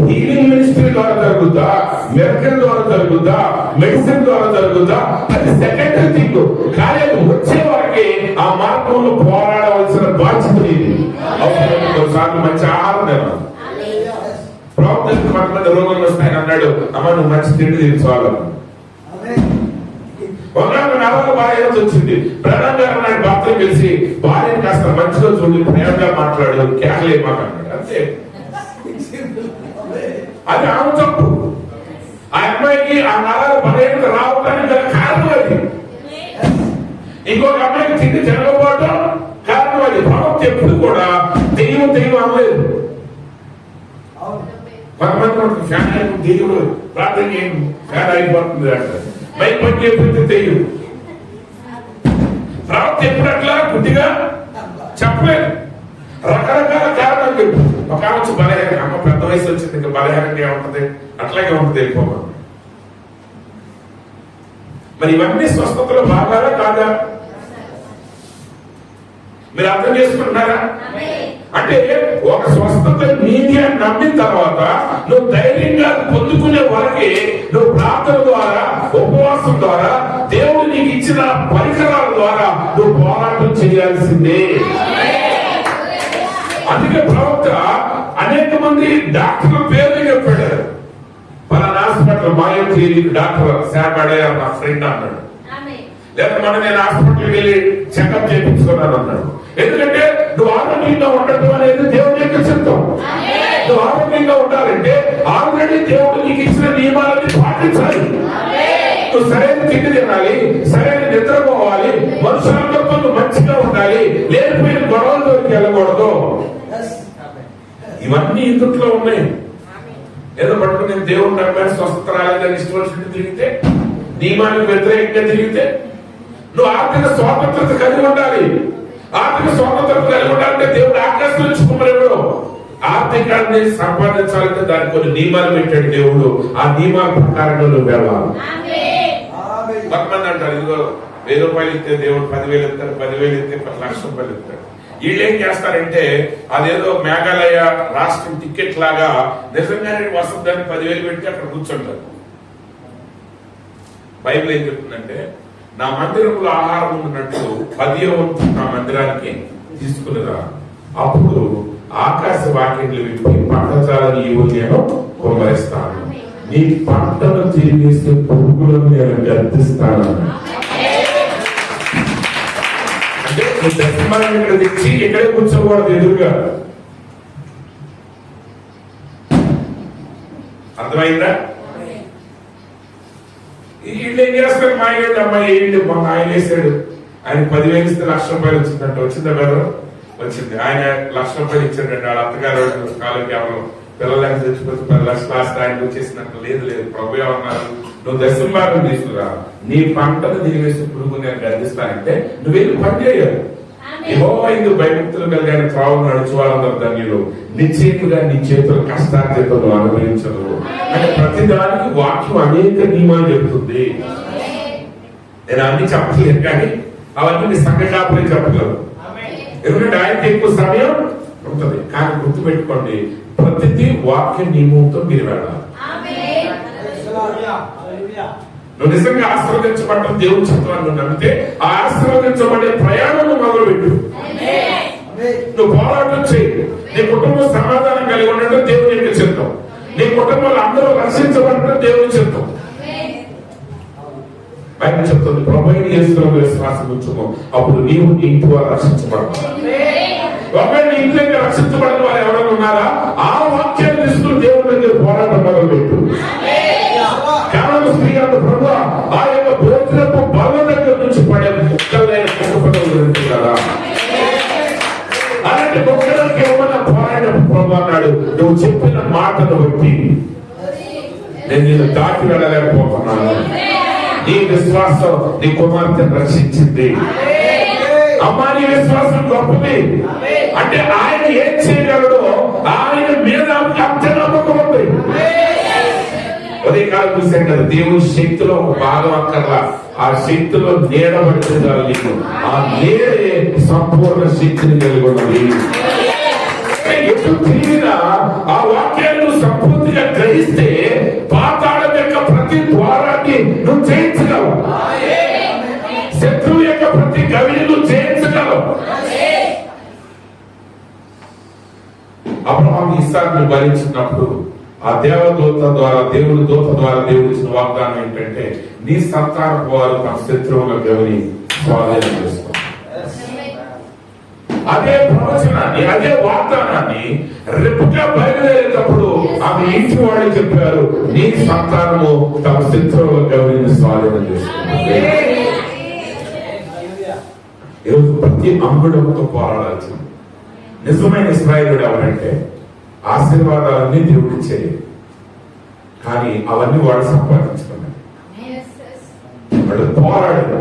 హీలింగ్ మినిస్ట్రీ ద్వారా జరుగుద్దా, మెడికల్ ద్వారా జరుగుద్దా, మెడిసిన్ ద్వారా జరుగుద్దా, అది సెకండరీ థింగ్. కానీ అది వచ్చే వరకే ఆ మార్గంలో పోరాడవలసిన బాధ్యత ఇది. కొన్నిసార్లు మంచి ఆహారం తినాలి. ప్రవక్తకి కొంతమంది రోగులు వస్తాయని అన్నాడు, అమ్మ నువ్వు మంచి తిండి తీర్చుకోవాలి. ఒకనాడు నరాల భార్య వచ్చింది. ప్రధాన గారు నాడు భర్తను కలిసి భార్యను కాస్త మంచిగా చూడి ప్రేమగా మాట్లాడు, కేకలే మాట్లాడాడు. అంతే. అది ఆమె తప్పు. ఆ అమ్మాయికి ఆ నరాల భార్యకు రావడానికి గల కారణం అది. ఇంకొక అమ్మాయికి తిండి తినకపోవడం కారణం అది. ప్రవక్త ఎప్పుడు కూడా దెయ్యం అనలేదు. కొంతమంది ఫ్యాన్ దేవుడు ప్రార్థన చేయండి ఫ్యాన్ అయిపోతుంది అంటారు. బైక్ పని చేస్తే తెలియదు. ప్రవక్త ఎప్పుడు అట్లా గుడ్డిగా చెప్పలేదు. రకరకాల కారణాలు చెప్పు. ఒక ఆమె బలహీన, అమ్మ పెద్ద వయసు వచ్చింది, ఇంకా బలహీనంగా ఏముంటది, అట్లాగే ఉంటుంది వెళ్ళిపోమా. మరి ఇవన్నీ స్వస్థతలో భాగాలా కాదా? మీరు అర్థం చేసుకుంటున్నారా? అంటే ఒక స్వస్థత నీది అని నమ్మిన తర్వాత నువ్వు ధైర్యంగా పొందుకునే వరకే నువ్వు ప్రార్థన ద్వారా, ఉపవాసం ద్వారా, దేవుడు నీకు ఇచ్చిన పరికరాల ద్వారా నువ్వు పోరాటం చేయాల్సిందే. అందుకే ప్రవక్త అనేక మంది డాక్టర్ల పేర్లు చెప్పాడు. పలానా హాస్పిటల్ మాయం తీరి డాక్టర్ శాఖడే నా ఫ్రెండ్ అన్నాడు. లేదా మనం నేను హాస్పిటల్కి వెళ్ళి చెకప్ చేయించుకున్నాను అన్నాడు. ఎందుకంటే నువ్వు ఆరోగ్యంగా ఉండటం అనేది దేవుడి యొక్క చిత్తం. నువ్వు ఆరోగ్యంగా ఉండాలంటే ఆల్రెడీ దేవుడు నీకు ఇచ్చిన నియమాలని పాటించాలి. నువ్వు సరైన తిండి తినాలి, సరైన నిద్రపోవాలి, మనుషులందరితో నువ్వు మంచిగా ఉండాలి, లేకపోయిన గొడవలతోకి వెళ్ళకూడదు. ఇవన్నీ ఇందుట్లో ఉన్నాయి. ఏదో పట్టుకుని నేను దేవుడు నమ్మాను, స్వస్థత రాలేదని ఇష్టం వచ్చినట్టు తిరిగితే, నియమానికి వ్యతిరేకంగా తిరిగితే, నువ్వు ఆర్థిక స్వాతంత్రత కలిగి ఉండాలి. ఆర్థిక స్వాతంత్రత కలిగి ఉండాలంటే దేవుడు ఆకాశం నుంచి కుమ్మరేవుడు. ఆర్థికాన్ని సంపాదించాలంటే దానికి కొన్ని నియమాలు పెట్టాడు దేవుడు. ఆ నియమాల ప్రకారంగా నువ్వు వెళ్ళాలి. కొంతమంది అంటారు, ఇదిగో 1000 రూపాయలు ఇస్తే దేవుడు 10,000 ఇస్తాడు, 10,000 ఇస్తే 10 లక్షల రూపాయలు ఇస్తాడు. వీళ్ళు ఏం చేస్తారంటే అదేదో మేఘాలయ రాష్ట్రం టికెట్ లాగా నిజంగానే వస్తుందని 10,000 పెట్టి అక్కడ కూర్చుంటారు. బైబిల్ ఏం చెప్తుందంటే, నా మందిరంలో ఆహారం ఉన్నట్టు 10వ వంతు నా మందిరానికి తీసుకునిరా, అప్పుడు ఆకాశ వాక్యములు విప్పి పంటజాలని నేను కుమ్మరిస్తాను, నీ పంటను తిరిగేసే పురుగులను నేను గర్తిస్తాను. అంటే నీ దశమానం ఇక్కడ తెచ్చి ఇక్కడే కూర్చోకూడదు, ఎదురుగా. అర్థమైందా? వీళ్ళు ఏం చేస్తారు, మా ఏంటి అమ్మాయి ఏంటి మా ఆయన వేసాడు, ఆయన 10,000 ఇస్తే 1,00,000 రూపాయలు వచ్చిందంట. వచ్చిందా కదా? వచ్చింది. ఆయన 1,00,000 రూపాయలు ఇచ్చాడంటే వాళ్ళ అత్తగారు కాలం కేవలం పిల్లలకి తెచ్చిపోతే 10 లక్షలు ఆస్తి ఆయన వచ్చేసినట్టు. లేదు లేదు, ప్రభు ఏమన్నారు, నువ్వు దశమానం తీసుకురా, నీ పంటను తిరిగేసి పురుగు నేను గర్దిస్తానంటే నువ్వేం పని చేయాలి. యెహోవా యందు భయభక్తులు కలిగిన త్రావు నడుచు వాళ్ళందరూ ధన్యులు, నిశ్చయముగా నీ చేతుల కష్టార్జితను అనుభవించదు. అంటే ప్రతి దానికి వాక్యం అనేక నియమాలు చెబుతుంది. నేను అన్ని చెప్పలేదు, కానీ అవన్నీ నీ సంఘ కాపులే చెప్పగలరు. ఎందుకంటే ఆయనకి ఎక్కువ సమయం ఉంటుంది. కానీ గుర్తుపెట్టుకోండి, ప్రతిదీ వాక్య నియమంతో మీరు వెళ్ళాలి. నువ్వు నిజంగా ఆశీర్వదించబడ్డం దేవుని చిత్రాన్ని నువ్వు నమ్మితే ఆ ఆశీర్వదించబడే ప్రయాణం మొదలుపెట్టు. నువ్వు పోరాటం చేయి. నీ కుటుంబం సమాధానం కలిగి ఉండటం దేవుని యొక్క చిత్తం. నీ కుటుంబంలో అందరూ రక్షించబడటం దేవుని చిత్తం. బయట చెప్తుంది, ప్రభువైన యేసులో విశ్వాసం ఉంచుకో, అప్పుడు నీవు నీ ఇంటి వారు రక్షించబడతావు. ఒకవేళ నీ ఇంట్లో రక్షించబడిన వారు ఎవరైనా ఉన్నారా, ఆ వాక్యాన్ని తీసుకుని దేవుని దగ్గర పోరాటం మొదలుపెట్టు. కేవలం స్త్రీ అంత ప్రభు ఆ యొక్క భోజనపు బల్ల దగ్గర నుంచి పడే ముక్కలైన కుటుంబం గురించి కదా. అలాంటి ముక్కలకి ఏమన్నా పోరాటం ప్రభు అన్నాడు, నువ్వు చెప్పిన మాటను బట్టి నేను నిన్ను దాటి వెళ్ళలేకపోతున్నాను. నీ విశ్వాసం నీ కుమార్తెను రక్షించింది. అమ్మా, నీ విశ్వాసం గొప్పది. అంటే ఆయన ఏం చేయగలడో ఆయన మీద అంత నమ్మకం ఉంది. ఉదయకాలం చూసాం కదా, దేవుని శక్తిలో ఒక భాగం అక్కర్లా, ఆ శక్తిలో నీడబడితే చాలు నీకు. ఆ నీడే సంపూర్ణ శక్తిని కలిగి ఉన్నది. ఎప్పుడు తిరిగినా ఆ వాక్యాన్ని సంపూర్తిగా గ్రహిస్తే పాతాళం యొక్క ప్రతి ద్వారాన్ని నువ్వు జయించగలవు. శత్రువు యొక్క ప్రతి గవిని నువ్వు జయించగలవు. అబ్రహాము ఇస్సాకును భరించినప్పుడు ఆ దేవదూత ద్వారా దేవుని దూత ద్వారా దేవుడు ఇచ్చిన వాగ్దానం ఏంటంటే, నీ సంతానపు వారు తమ శత్రువుల గవిని స్వాధీనం చేస్తారు. అదే ప్రవచనాన్ని, అదే వాగ్దానాన్ని రెప్పుగా బయలుదేరేటప్పుడు ఆమె ఇంటి వాళ్ళు చెప్పారు, నీ సంతానము తమ శత్రువుల గవిని స్వాధీనం చేస్తుంది. ఈరోజు ప్రతి అంగుడంతో పోరాడాల్సింది. నిజమైన ఇశ్రాయేలుడు ఎవరంటే, ఆశీర్వాదాలన్నీ దేవుడు చేయదు, కానీ అవన్నీ వాడు సంపాదించుకున్నాడు. వాడు పోరాడాడు.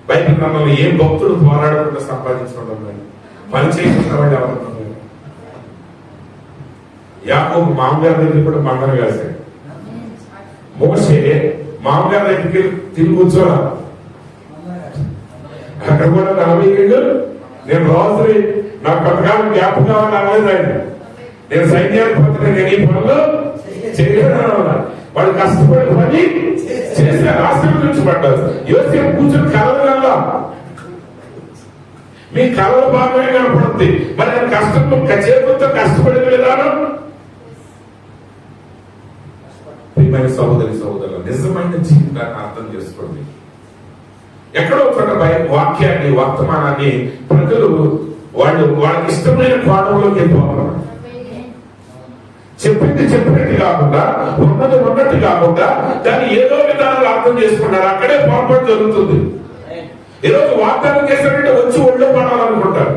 బయట మమ్మల్ని ఏ భక్తుడు పోరాడకుండా సంపాదించుకోవడం లేదు, పని చేయకుండా వాడు ఎవరు. యాకోబు మామగారి దగ్గర కూడా మంగళం వేశాడు. మోషే మామగారి దగ్గరికి తిరిగి కూర్చోరా, అక్కడ కూడా 40 ఏళ్ళు నేను రోజు నాకు కొంతకాలం జ్ఞాపకం కావాలని అనలేదు ఆయన. నేను సైన్యానికి పోతే నేను ఈ పనులు చేయలేను. వాళ్ళు కష్టపడి పని చేసి ఆశీర్వదించబడ్డారు. యోసేపు కూర్చొని కలవగల మీ కళల భాగమే కనపడుతుంది. మరి ఆయన కష్టంతో చేతులతో కష్టపడిన విధానం. ప్రియమైన సహోదరి సహోదరులు, నిజమైన జీవితాన్ని అర్థం చేసుకోండి. ఎక్కడో చోట వాక్యాన్ని వర్తమానాన్ని ప్రజలు వాళ్ళకి ఇష్టమైన కోణంలోకి వెళ్ళిపోతున్నారు. చెప్పినట్టు కాకుండా ఉన్నట్టు కాకుండా దాన్ని ఏదో విధానంలో అర్థం చేసుకున్నారు. అక్కడే పొరపాటు జరుగుతుంది. ఈరోజు వాగ్దానం చేసినట్టు వచ్చి ఒళ్ళో పడాలనుకుంటారు.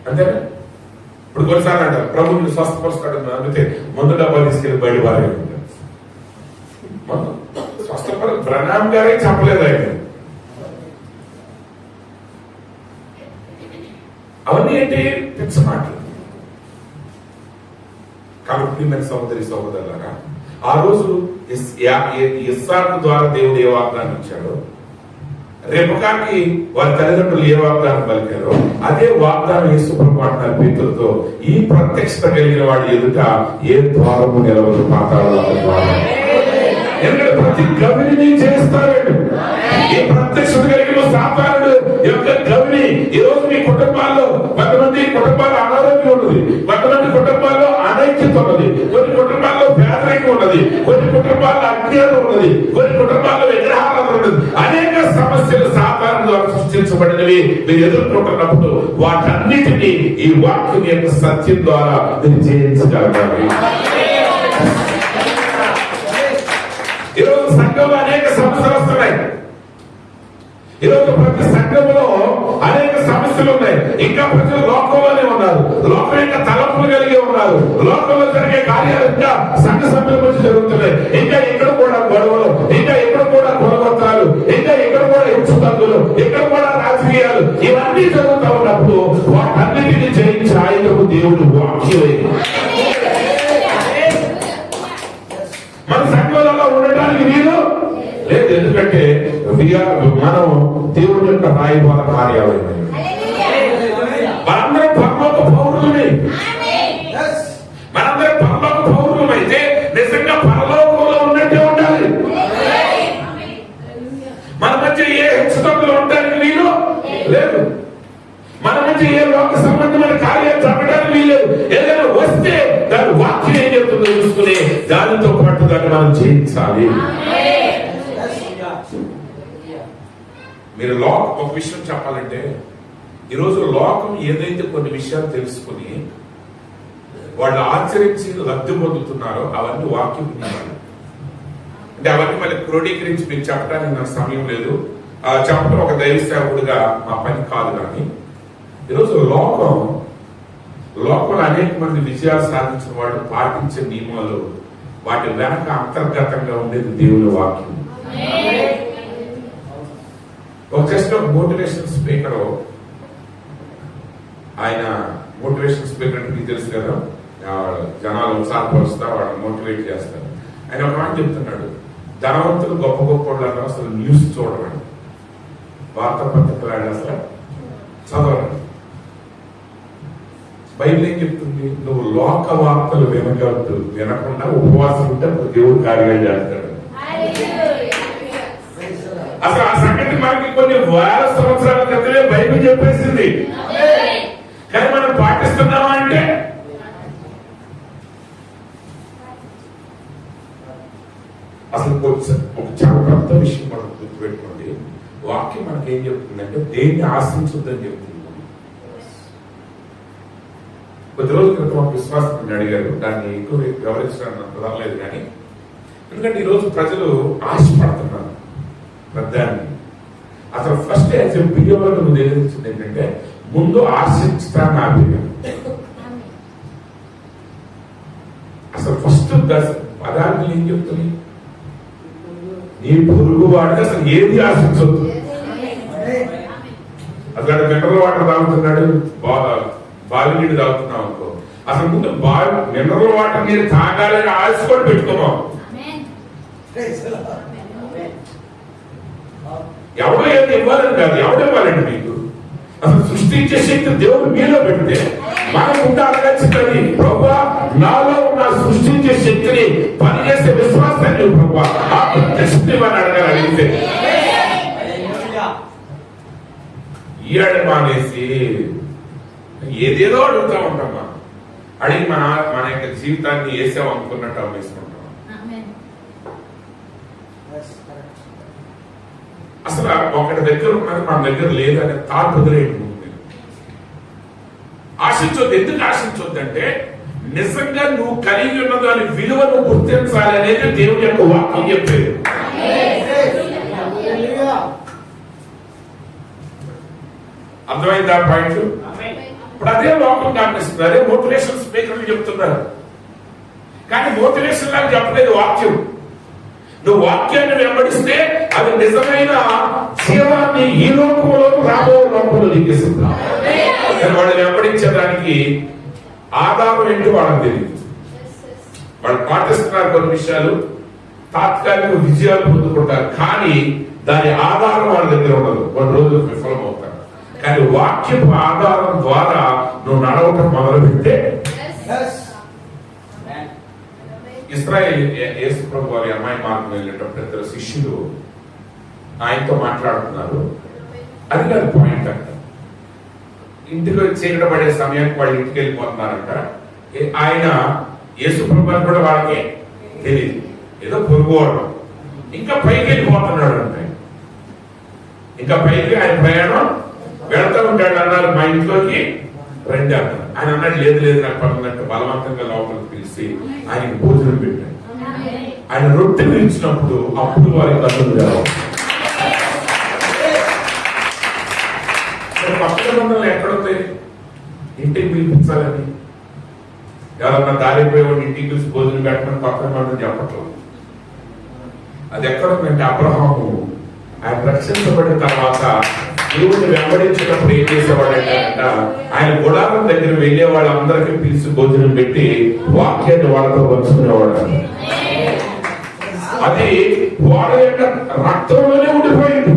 అంతేనా? ఇప్పుడు కొన్నిసార్లు అంటారు ప్రభుత్వం స్వస్థపరుస్తాడు అనిపితే ముందు డబ్బా తీసుకెళ్లి బయట వారే స్వస్థపర బ్రహ్నాం గారే చెప్పలేదు ఆయన. అవన్నీ ఏంటి పిచ్చ మాటలు. కాబట్టి మన సహోదరులారా, ఆ రోజు ఇస్సాకు ద్వారా దేవుడు ఏ వాగ్దానం ఇచ్చాడో, రేపకాకి వారి తల్లిదండ్రులు ఏ వాగ్దానం పలికారో అదే వాగ్దానం యేసు ప్రభువు అంటున్నారు పేతురుతో, ఈ ప్రత్యక్షత కలిగిన వాడి ఎదుట ఏ ద్వారము నిలవదు, పాతాళ ద్వారం. ఎందుకంటే ప్రతి గవిని చేస్తాడు. ఈ ప్రత్యక్షత కలిగిన సాతానుడు యొక్క గవిని ఈ రోజు మీ కుటుంబాల్లో కొంతమంది కుటుంబాల్లో అనారోగ్యం ఉన్నది, కొంతమంది కుటుంబాల్లో అనైక్యత ఉన్నది, కొన్ని కుటుంబాల్లో పేదరికం ఉన్నది, కొన్ని కుటుంబాల్లో అజ్ఞానం ఉన్నది, కొన్ని కుటుంబాల్లో విగ్రహాలు ఉన్నది. అనేక సమస్యలు సాతాను ద్వారా సృష్టించబడినవి మీరు ఎదుర్కొంటున్నప్పుడు వాటన్నిటినీ ఈ వాక్యం యొక్క సత్యం ద్వారా మీరు జయించగలగాలి. ఈరోజు సంఘంలో అనేక సమస్యలు వస్తున్నాయి. ఈరోజు ప్రతి సంఘంలో అనేక సమస్యలు ఉన్నాయి. ఇంకా ప్రజలు లోకంలోనే ఉన్నారు, లోకం యొక్క తలపులు కలిగి ఉన్నారు. లోకంలో జరిగే కార్యాలు ఇంకా సంఘ సభ్యుల గురించి జరుగుతున్నాయి. ఇంకా ఇక్కడ కూడా గొడవలు, ఇంకా ఇక్కడ కూడా కులగొత్తాలు, ఇంకా ఇక్కడ కూడా హెచ్చుతగ్గులు, ఇక్కడ కూడా రాజకీయాలు, ఇవన్నీ జరుగుతూ ఉన్నప్పుడు వాటన్నిటిని జయించి ఆయనకు దేవుడు వాక్యమే. మన సంఘాలలో ఉండటానికి వీలు లేదు. ఎందుకంటే మనం దేవుడి యొక్క రాయబార కార్యాలయం. మనందరం పరలోక పౌరులమే. మనందరం పరలోక పౌరులమైతే నిజంగా పరలోకంలో ఉన్నట్టే ఉండాలి. మన మధ్య ఏ హెచ్చుతగ్గులు ఉండడానికి వీలు లేదు. మన మధ్య ఏ లోక సంబంధమైన కార్యాలు జరగడానికి వీలేదు. ఏదైనా వస్తే దాని వాక్యం ఏం చెప్తుందో చూసుకుని దానితో పాటు దాన్ని మనం చేయించాలి. మీరు ఒక విషయం చెప్పాలంటే, ఈరోజు లోకం ఏదైతే కొన్ని విషయాలు తెలుసుకుని వాళ్ళు ఆచరించి లబ్ధి పొందుతున్నారో అవన్నీ వాక్యం వినాలి. అంటే అవన్నీ మళ్ళీ క్రోడీకరించి మీకు చెప్పడానికి నాకు సమయం లేదు. చెప్పడం ఒక దైవ సేవకుడిగా మా పని కాదు. కానీ ఈరోజు లోకంలో అనేక మంది విజయాలు సాధించిన వాళ్ళు పాటించే నియమాలు, వాటి వెనక అంతర్గతంగా ఉండేది దేవుని వాక్యం. ఒక జస్ట్ ఒక మోటివేషన్ స్పీకర్, ఆయన మోటివేషన్ స్పీకర్ అంటే మీకు తెలుసు కదా, జనాలు ఉత్సాహపరుస్తా వాళ్ళని మోటివేట్ చేస్తారు. ఆయన ఒక మాట చెప్తున్నాడు, ధనవంతులు గొప్ప గొప్ప వాళ్ళు అసలు న్యూస్ చూడరండి, వార్తాపత్రికలు అసలు చదవరండి. బైబిల్ ఏం చెప్తుంది? నువ్వు లోక వార్తలు వినకుండా ఉపవాసం ఉంటే దేవుడు కార్యాలు చేస్తాడు. అసలు ఆ సంగతి మనకి కొన్ని వేల సంవత్సరాల క్రితమే బైబిల్ చెప్పేసింది. కానీ మనం పాటిస్తున్నామా అంటే అసలు ఒక చాలా పెద్ద విషయం మనం గుర్తుపెట్టుకోండి. వాక్యం మనకి ఏం చెప్తుందంటే దేన్ని ఆశించొద్దని చెప్తుంది. కొద్ది రోజుల క్రితం ఒక విశ్వాసం అడిగారు, దాన్ని ఎక్కువ వివరించడానికి కుదరలేదు. కానీ ఎందుకంటే ఈరోజు ప్రజలు ఆశపడుతున్నారు పెద్దాన్ని. అసలు ఫస్ట్ యాజ్ ఎ బిలీవర్ నువ్వు తెలిసింది ఏంటంటే ముందు ఆశించుతాను ఆపేయం. అసలు ఫస్ట్ పదార్థం ఏం చెప్తుంది? నీ పొరుగు వాడికి అసలు ఏది ఆశించొద్దు. అసలు మినరల్ వాటర్ తాగుతున్నాడు, బావి నీళ్ళు తాగుతున్నావు అనుకో, అసలు ముందు మినరల్ వాటర్ నీరు తాగాలని ఆశ కూడా పెట్టుకున్నావు. ఎవడో ఏది ఇవ్వాలని కాదు, ఎవడివ్వాలండి మీకు? అసలు సృష్టించే శక్తి దేవుడు మీలో పెడితే మనకుంటే అడగచ్చుతుంది, ప్రభువా నాలో ఉన్న సృష్టించే శక్తిని పనిచేసే విశ్వాసాన్ని ప్రభువా ఆ ప్రత్యక్షని మనం అడిగితే ఈయాడు మానేసి ఏదేదో అడుగుతా ఉంటాం. మనం అడిగి మన యొక్క జీవితాన్ని వేసాం అనుకున్నట్టు అమ్మేసుకుంటాం. అసలు ఒకటి దగ్గర ఉన్నది మన దగ్గర లేదనే థాట్ వదిలేయండి. ఆశించొద్దు. ఎందుకు ఆశించొద్దంటే నిజంగా నువ్వు కలిగి ఉన్న దాని విలువను గుర్తించాలి అనేది దేవుడి యొక్క వాక్యం చెప్పేది. అర్థమైందా పాయింట్? ఇప్పుడు అదే లోకం గమనిస్తుంది, అదే మోటివేషన్ స్పీకర్లు చెప్తున్నారు. కానీ మోటివేషన్ లాగా చెప్పలేదు వాక్యం. నువ్వు వాక్యాన్ని వెంబడిస్తే అది నిజమైన జీవాన్ని ఈ లోకంలో రాబో లోకంలో దిగేస్తుంది. వాళ్ళు వెంబడించడానికి ఆధారం ఏంటి వాళ్ళకి తెలియదు. వాళ్ళు పాటిస్తున్నారు కొన్ని విషయాలు, తాత్కాలిక విజయాలు పొందుకుంటారు, కానీ దాని ఆధారం వాళ్ళ దగ్గర ఉండదు. కొన్ని రోజులు విఫలమవుతారు. కానీ వాక్యపు ఆధారం ద్వారా నువ్వు నడవటం మొదలు పెడితే ఇశ్రాయేలు యేసు ప్రభు వారి అమ్మాయి మార్గం వెళ్ళేటప్పుడు ఇద్దరు శిష్యులు ఆయనతో మాట్లాడుతున్నారు. అది కాదు పాయింట్ అంట. ఇంటికి చీకట పడే సమయానికి వాళ్ళు ఇంటికి వెళ్ళిపోతున్నారంట. ఆయన యేసు ప్రభు అని కూడా వాళ్ళకి తెలియదు, ఏదో పొరుగువాడు. ఇంకా పైకి వెళ్ళిపోతున్నాడు అంటే, ఇంకా పైకి ఆయన ప్రయాణం వెళ్తూ ఉంటాడు. అన్నారు మా ఇంట్లోకి రండి అన్నారు. ఆయన అన్నాడు లేదు లేదు నాకు పడుతున్నట్టు బలవంతంగా లోపలికి పిలిచి ఆయనకి భోజనం పెట్టాడు. ఆయన రొట్టె పిలిచినప్పుడు అప్పుడు వారి కన్నులు తెరవాలి. పక్కన మండలం ఎక్కడుంది ఇంటికి పిలిపించాలని? ఎవరన్నా దారిపోయేవాడు ఇంటికి పిలిచి భోజనం పెట్టమని పక్కన మండలం చెప్పట్లేదు. అది ఎక్కడుందంటే అబ్రహాము ఆయన రక్షించబడిన తర్వాత దేవుడిని వెంబడించినప్పుడు ఏం చేసేవాడంటే ఆయన గుడారం దగ్గర వెళ్లే వాళ్ళందరికీ పిలిచి భోజనం పెట్టి వాక్యాన్ని వాళ్ళతో పంచుకునేవాడు. అది వాళ్ళ యొక్క రక్తంలోనే ఉండిపోయింది.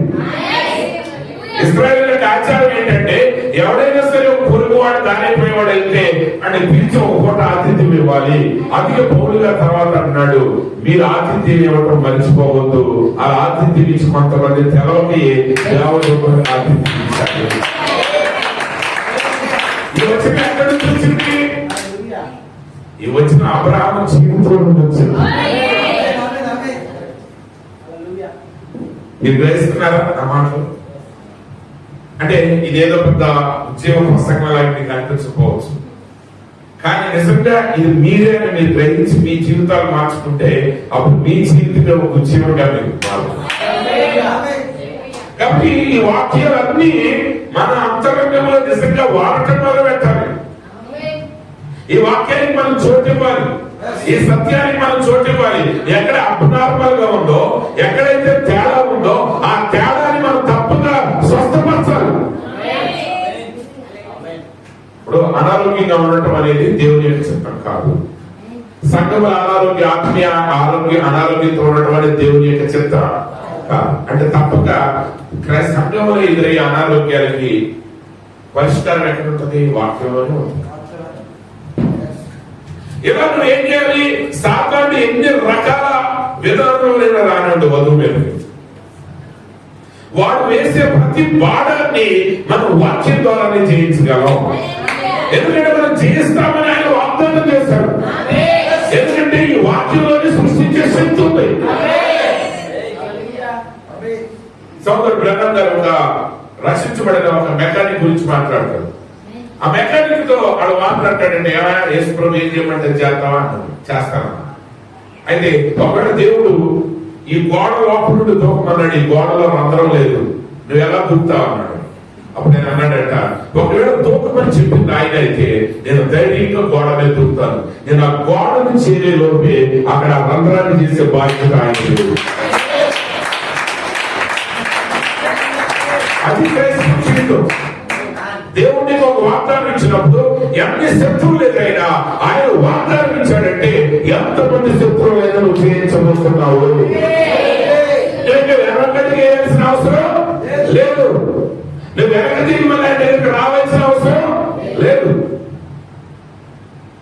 ఇశ్రాయేలు యొక్క ఆచారం ఏంటంటే ఎవడైనా సరే ఒక పొరుగువాడు దానైపోయేవాడు అయితే అంటే పిలిచి ఒక పూట ఆతిథ్యం ఇవ్వాలి. అందుకే పౌలుగా తర్వాత అన్నాడు, మీరు ఆతిథ్యం ఇవ్వటం మర్చిపోవద్దు. ఆ ఆతిథ్యం ఇచ్చి కొంతమంది తెలవని దేవదూతలకు ఆతిథ్యం ఇచ్చారు. ఈ వచ్చిన ఎక్కడి నుంచి వచ్చింది? ఈ వచ్చిన అబ్రహాము జీవితంలో నుంచి వచ్చింది. మీరు గ్రహిస్తున్నారా నా మాటలు? అంటే ఇదేదో పెద్ద ఉద్యోగ ప్రసంగంలా మీకు అనిపించకపోవచ్చు, కానీ నిజంగా ఇది మీరే మీరు గ్రహించి మీ జీవితాలు మార్చుకుంటే అప్పుడు మీ జీవితంలో ఒక ఉద్యోగంగా మీకు మారుతుంది. కాబట్టి ఈ వాక్యాలన్నీ మన అంతరంగంలో నిజంగా వాడటం మొదలు పెట్టాలి. ఈ వాక్యానికి మనం చోటివ్వాలి, ఈ సత్యానికి మనం చోటివ్వాలి. ఎక్కడ అబ్నార్మల్ గా ఉందో, ఎక్కడైతే తేడా ఉందో ఆ తేడాని మనం తప్పుగా స్వస్థపరచాలి. ఇప్పుడు అనారోగ్యంగా ఉండటం అనేది దేవుని యొక్క చిత్తం కాదు. సంఘముల ఆత్మీయ అనారోగ్యంతో ఉండటం అనేది దేవుని యొక్క చిత్తం కాదు. అంటే తప్పక సంఘములో ఎదురయ్యే అనారోగ్యాలకి పరిష్కారం ఎక్కడ ఉంటుంది? వాక్యంలోనే ఉంటుంది. ఇలా నువ్వు ఏం చేయాలి? సాతాను ఎన్ని రకాల విధానంలో రానండి వధువు మీద వాడు వేసే ప్రతి బాణాన్ని మనం వాక్యం ద్వారానే జయించగలం. ఎందుకంటే మనం జయిస్తామని ఆయన వాగ్దానం చేశాడు. ఎందుకంటే ఈ వాక్యంలోనే సృష్టించే శక్తి ఉంది. సోదరు బ్రహ్మం గారు ఒక రక్షించబడిన ఒక మెకానిక్ గురించి మాట్లాడతారు. ఆ మెకానిక్ తో వాడు మాట్లాడతాడంటే యేసు ప్రభు ఏం చేయమంటే చేస్తావా అన్నాడు. చేస్తాను. అయితే ఒకవేళ దేవుడు ఈ గోడ లోపల నుండి దూకమన్నాడు, ఈ గోడలో రంధ్రం లేదు, నువ్వు ఎలా దూకుతావు అన్నాడు. అప్పుడు నేను అన్నాడట, ఒకవేళ దూకమని చెప్పింది ఆయన అయితే నేను ధైర్యంగా గోడ మీద దూకుతాను. నేను ఆ గోడను చేరే లోపే అక్కడ రంధ్రాన్ని చేసే బాధ్యత ఆయన. అది జీవితం. దేవుడికి ఒక వాగ్దానం ఇచ్చినప్పుడు ఎన్ని శత్రువులు ఎదురైనా ఆయన వాగ్దానం ఇచ్చాడంటే ఎంతమంది శత్రువులైనా నువ్వు జయించబోతున్నావు. వెనకటికి వేయాల్సిన అవసరం లేదు. నువ్వు వెనక తిరిగి మళ్ళీ దగ్గరికి రావాల్సిన అవసరం లేదు.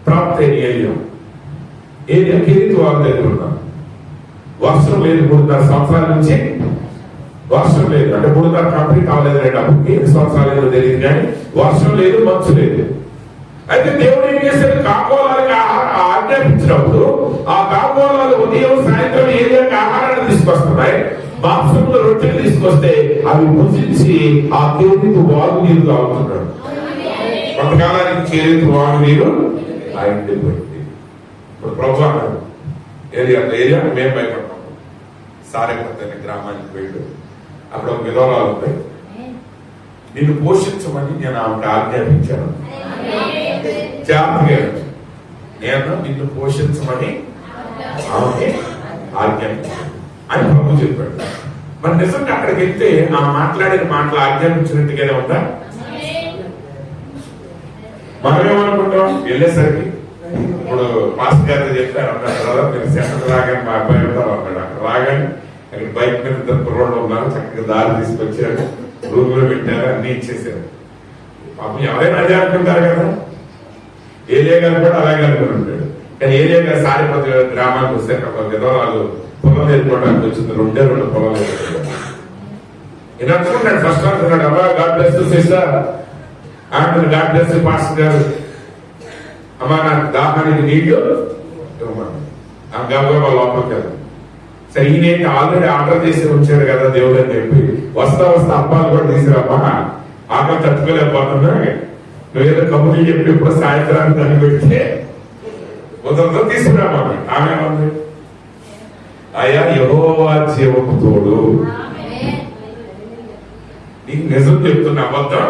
ప్రాప్త ఏరియా కిరీతి వాళ్ళ దగ్గర ఉన్నాం. వర్షం లేదు 3.5 సంవత్సరాల నుంచి వర్షం లేదు. అంటే 3.5 కంప్లీట్ అవ్వలేదు. అప్పటికి 8 సంవత్సరాలు ఏదో తెలియదు, కానీ వర్షం లేదు, మంచు లేదు. అయితే దేవుడు ఏం చేశాడు? కాకోలాలకు ఆజ్ఞాపించినప్పుడు ఆ కాకోలాలు ఉదయం సాయంత్రం ఏరియాకి ఆహారాన్ని తీసుకొస్తున్నాయి. మాంసంలో రొట్టెలు తీసుకొస్తే అవి భుజించి ఆ కేరింపు వాగు నీరు తాగుతున్నాడు. కొంతకాలానికి కేరింపు వాగు నీరు ఆగిపోయింది. ఇప్పుడు ప్రభు అన్నాడు ఏరియా మేము భయపడ్డాము. సారేపత్తి అనే గ్రామానికి వెళ్ళి అక్కడ ఒక విధవరాలు ఉంది, నిన్ను పోషించమని నేను ఆమెకు ఆజ్ఞాపించాను. జాగ్రత్తగా నేను నిన్ను పోషించమని ఆమె ఆజ్ఞాపించాను అని ప్రభు చెప్పాడు. మరి నిజంగా అక్కడికి వెళ్తే ఆ మాట్లాడిన మాటలు ఆజ్ఞాపించినట్టుగానే ఉందా? మనమేమనుకుంటాం వెళ్ళేసరికి, ఇప్పుడు మాస్టర్ గారు చెప్పారు అన్నారు, మీరు సెంటర్ రాగానే మా అబ్బాయి ఉంటారు అన్నాడు. అక్కడ రాగానే అక్కడ బైక్ మీద ఇద్దరు కుర్రోళ్ళు ఉన్నారు, చక్కగా దారి తీసుకొచ్చారు, రూమ్ లో పెట్టారు, అన్ని ఇచ్చేసారు. పాపం ఎవరైనా అదే అనుకుంటారు కదా. ఏలియా గారు కూడా అలాగే అనుకుని ఉంటాడు. కానీ ఏలియా గారు సారిపతి గ్రామానికి వస్తే అక్కడ విధవరాలు పొలం ఏర్పడడానికి వచ్చింది. 2 పొలాలు ఈయన అనుకుంటాడు, ఫస్ట్ అనుకున్నాడు అబ్బా గాడ్ బ్లెస్ సిస్టర్ అంటున్నాడు, గాడ్ బ్లెస్ పాస్టర్ గారు, అమ్మా నాకు దాహానికి నీళ్లు ఇవ్వమని ఆ గబగబా లోపలికి వెళ్ళాలి. సరే ఈయనేంటి ఆల్రెడీ ఆర్డర్ చేసి ఉంచాడు కదా దేవుడు అని చెప్పి వస్తా అప్పాలు కూడా తీసుకురామ్మా, ఆకలి తట్టుకోలేకపోతున్నా, నువ్వేదో కబుర్లు చెప్పి ఇప్పుడు సాయంత్రానికి దాన్ని పెడితే ఉదయంతో తీసుకురామా. ఆమె ఉంది, అయ్యా యెహోవా జీవపు తోడు, నీకు నిజం చెప్తున్నా, అబద్ధం